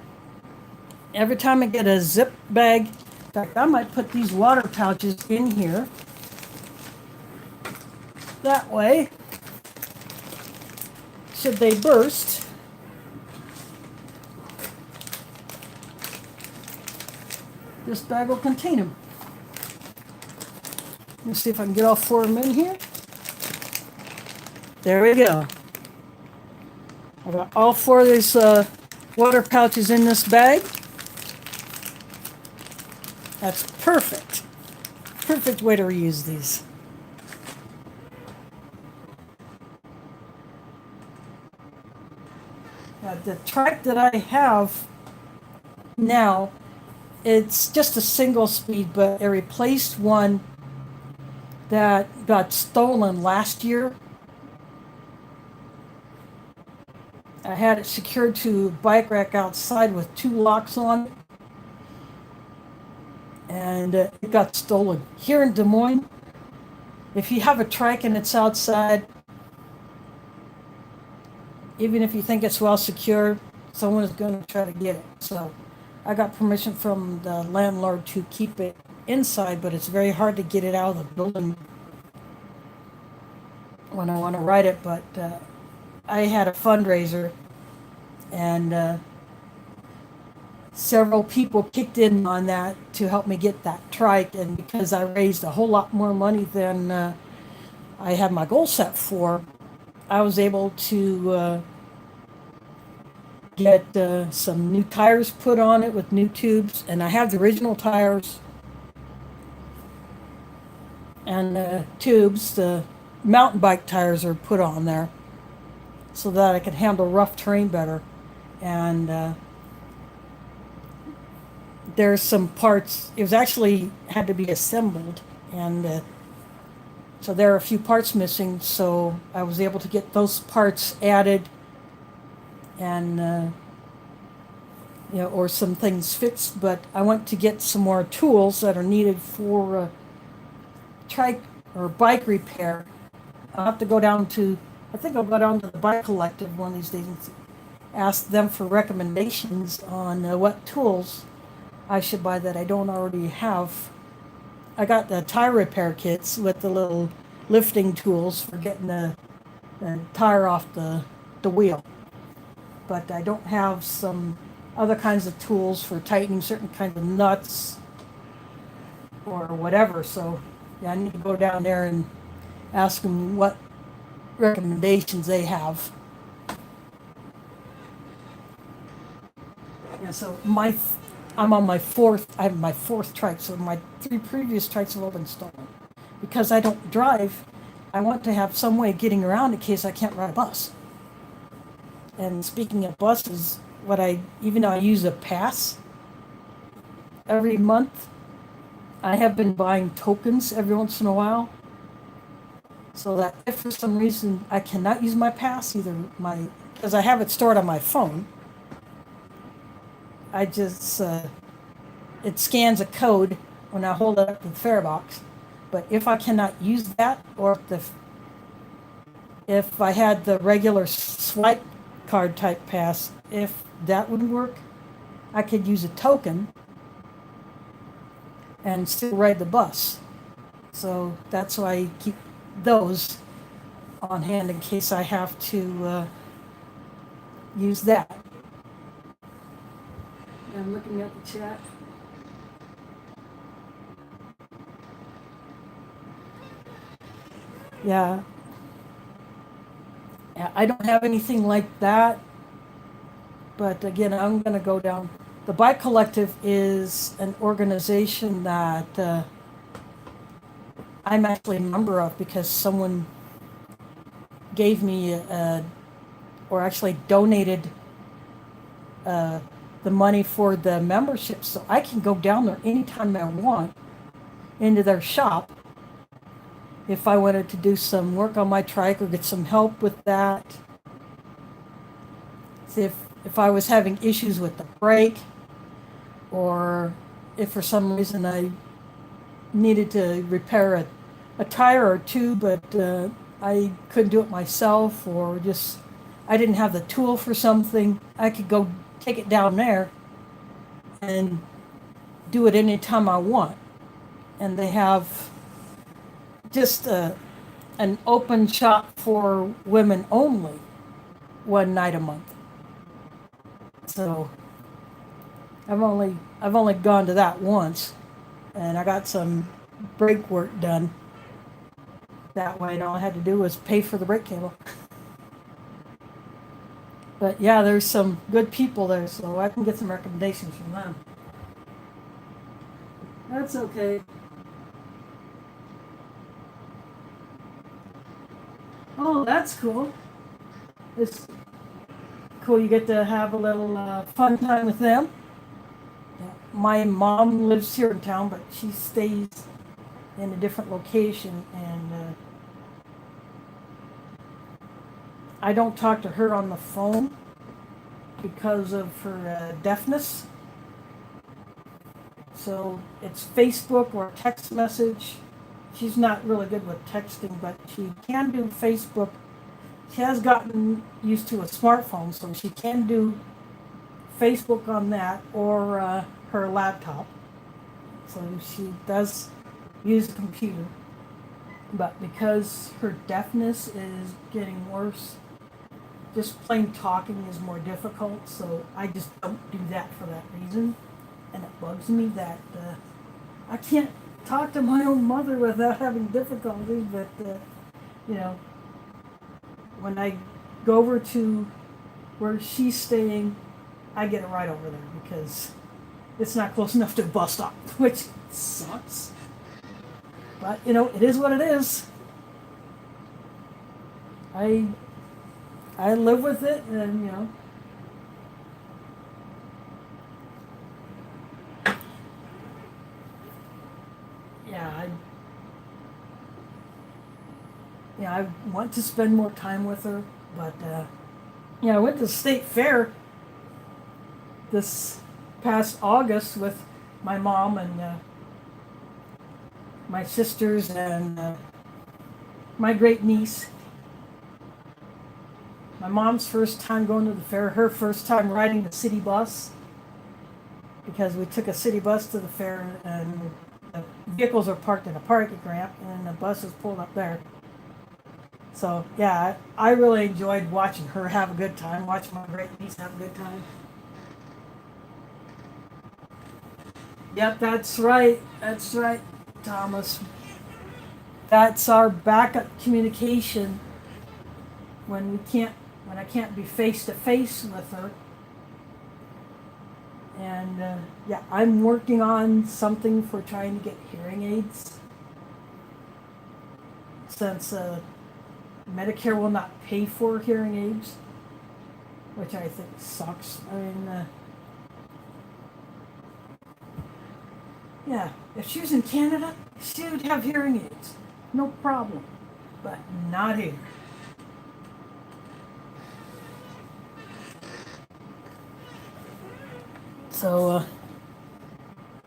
Every time I get a zip bag, in fact, I might put these water pouches in here. That way, should they burst, this bag will contain them. Let's see if I can get all 4 of them in here. There we go. I've got all 4 of these water pouches in this bag. That's perfect. Perfect way to reuse these. The trike that I have now, it's just a single speed, but I replaced one that got stolen last year. I had it secured to a bike rack outside with 2 locks on it, and it got stolen. Here in Des Moines, if you have a trike and it's outside, even if you think it's well secured, someone is going to try to get it. So I got permission from the landlord to keep it inside, but it's very hard to get it out of the building when I want to ride it. But I had a fundraiser, and several people kicked in on that to help me get that trike. And because I raised a whole lot more money than I had my goal set for, I was able to get some new tires put on it with new tubes, and I have the original tires and tubes. The mountain bike tires are put on there so that I can handle rough terrain better. And there's some parts, it was actually had to be assembled, and so there are a few parts missing, so I was able to get those parts added, and or some things fixed. But I want to get some more tools that are needed for trike or bike repair, I'll have to go down to, I think I'll go down to the Bike Collective one of these days and ask them for recommendations on what tools I should buy that I don't already have. I got the tire repair kits with the little lifting tools for getting the tire off the wheel. But I don't have some other kinds of tools for tightening certain kinds of nuts or whatever. So yeah, I need to go down there and ask them what recommendations they have. Yeah, so I'm on my fourth, I have my fourth trike, so my 3 previous trikes have all been stolen. Because I don't drive, I want to have some way of getting around in case I can't ride a bus. And speaking of buses, even though I use a pass every month, I have been buying tokens every once in a while. So that if for some reason I cannot use my pass, because I have it stored on my phone, I just, it scans a code when I hold it up to the fare box. But if I cannot use that, or if I had the regular swipe card type pass, if that wouldn't work, I could use a token and still ride the bus. So that's why I keep those on hand in case I have to use that. I'm looking at the chat. Yeah. Yeah, I don't have anything like that. But again, I'm going to go down. The Bike Collective is an organization that I'm actually a member of because someone gave me or actually donated the money for the membership, so I can go down there anytime I want into their shop if I wanted to do some work on my trike or get some help with that. If I was having issues with the brake, or if for some reason I needed to repair a tire or two, but I couldn't do it myself, or just I didn't have the tool for something, I could go take it down there and do it anytime I want. And they have just an open shop for women only, one night a month. So I've only gone to that once, and I got some brake work done that way, and all I had to do was pay for the brake cable. But yeah, there's some good people there, so I can get some recommendations from them. That's okay. Oh, that's cool. It's cool. You get to have a little fun time with them. Yeah. My mom lives here in town, but she stays in a different location, and I don't talk to her on the phone because of her deafness. So it's Facebook or text message. She's not really good with texting, but she can do Facebook. She has gotten used to a smartphone, so she can do Facebook on that or her laptop. So she does use a computer. But because her deafness is getting worse, just plain talking is more difficult, so I just don't do that for that reason. And it bugs me that I can't talk to my own mother without having difficulties, but when I go over to where she's staying, I get a ride over there because it's not close enough to a bus stop, which sucks. But it is what it is. I live with it, and I want to spend more time with her, but I went to the state fair this past August with my mom and my sisters and my great niece. My mom's first time going to the fair, her first time riding the city bus, because we took a city bus to the fair and the vehicles are parked in a parking ramp and the bus is pulled up there. So yeah, I really enjoyed watching her have a good time, watching my great niece have a good time. Yep, that's right, Thomas. That's our backup communication when I can't be face to face with her. And yeah, I'm working on something for trying to get hearing aids, since Medicare will not pay for hearing aids, which I think sucks. I mean, yeah, if she was in Canada, she would have hearing aids, no problem, but not here. So,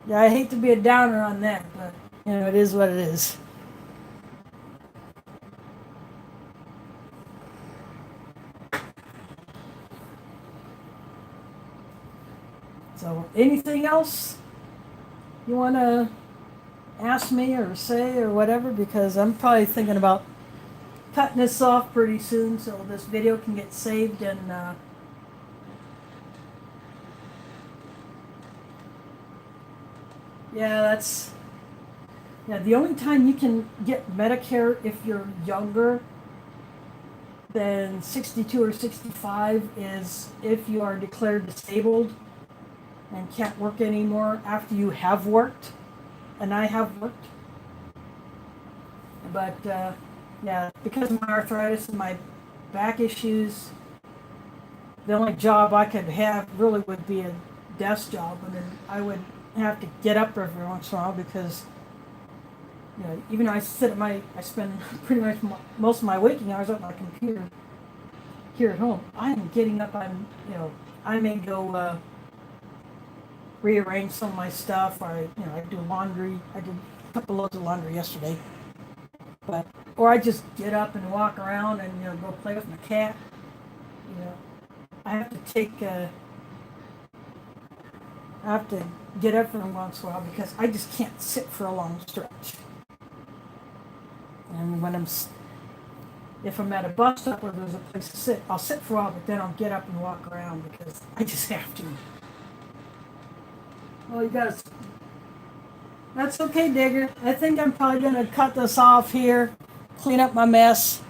yeah, I hate to be a downer on that, but, it is what it is. So, anything else you want to ask me or say or whatever? Because I'm probably thinking about cutting this off pretty soon so this video can get saved and yeah, the only time you can get Medicare if you're younger than 62 or 65 is if you are declared disabled and can't work anymore after you have worked, and I have worked. But yeah, because of my arthritis and my back issues, the only job I could have really would be a desk job, and then I would have to get up every once in a while because, even though I spend pretty much most of my waking hours at my computer here at home. I'm getting up. I may go rearrange some of my stuff, or I do laundry. I did a couple loads of laundry yesterday, or I just get up and walk around and go play with my cat. I have to get up every once in a while because I just can't sit for a long stretch. And if I'm at a bus stop where there's a place to sit, I'll sit for a while, but then I'll get up and walk around because I just have to. Well, you guys, that's okay, Digger. I think I'm probably going to cut this off here, clean up my mess,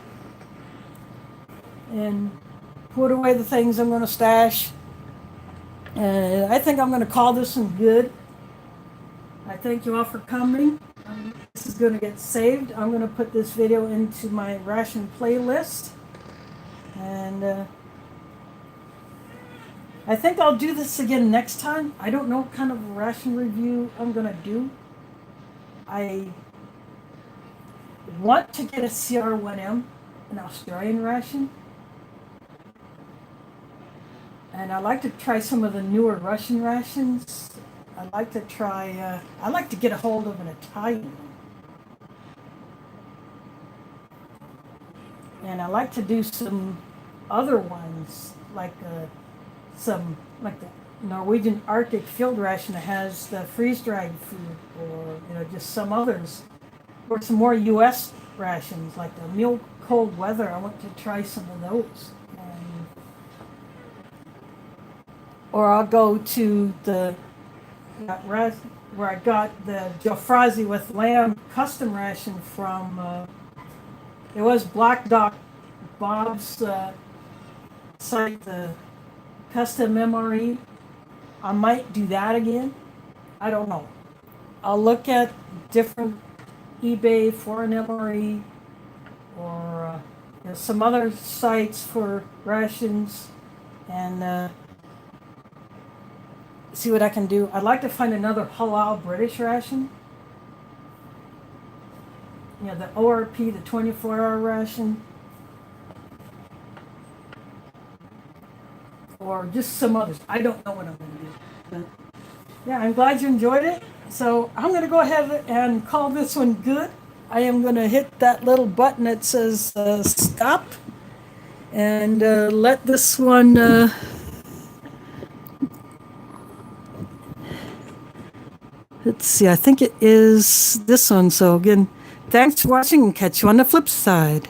and put away the things I'm going to stash. And I think I'm going to call this one good. I thank you all for coming. This is going to get saved. I'm going to put this video into my Ration playlist. And I think I'll do this again next time. I don't know what kind of ration review I'm going to do. I want to get a CR1M, an Australian ration. And I like to try some of the newer Russian rations. I like to get a hold of an Italian one. And I like to do some other ones, like the Norwegian Arctic field ration that has the freeze-dried food, or just some others, or some more U.S. rations like the meal cold weather. I want to try some of those. Or I'll go to where I got the Jofrazi with lamb custom ration from. It was Black Doc Bob's site, the custom MRE. I might do that again. I don't know. I'll look at different eBay for an MRE, or some other sites for rations, and see what I can do. I'd like to find another halal British ration. The ORP, the 24-hour ration. Or just some others. I don't know what I'm going to do. But yeah, I'm glad you enjoyed it. So I'm going to go ahead and call this one good. I am going to hit that little button that says stop and let this one. Let's see, I think it is this one. So again, thanks for watching and catch you on the flip side.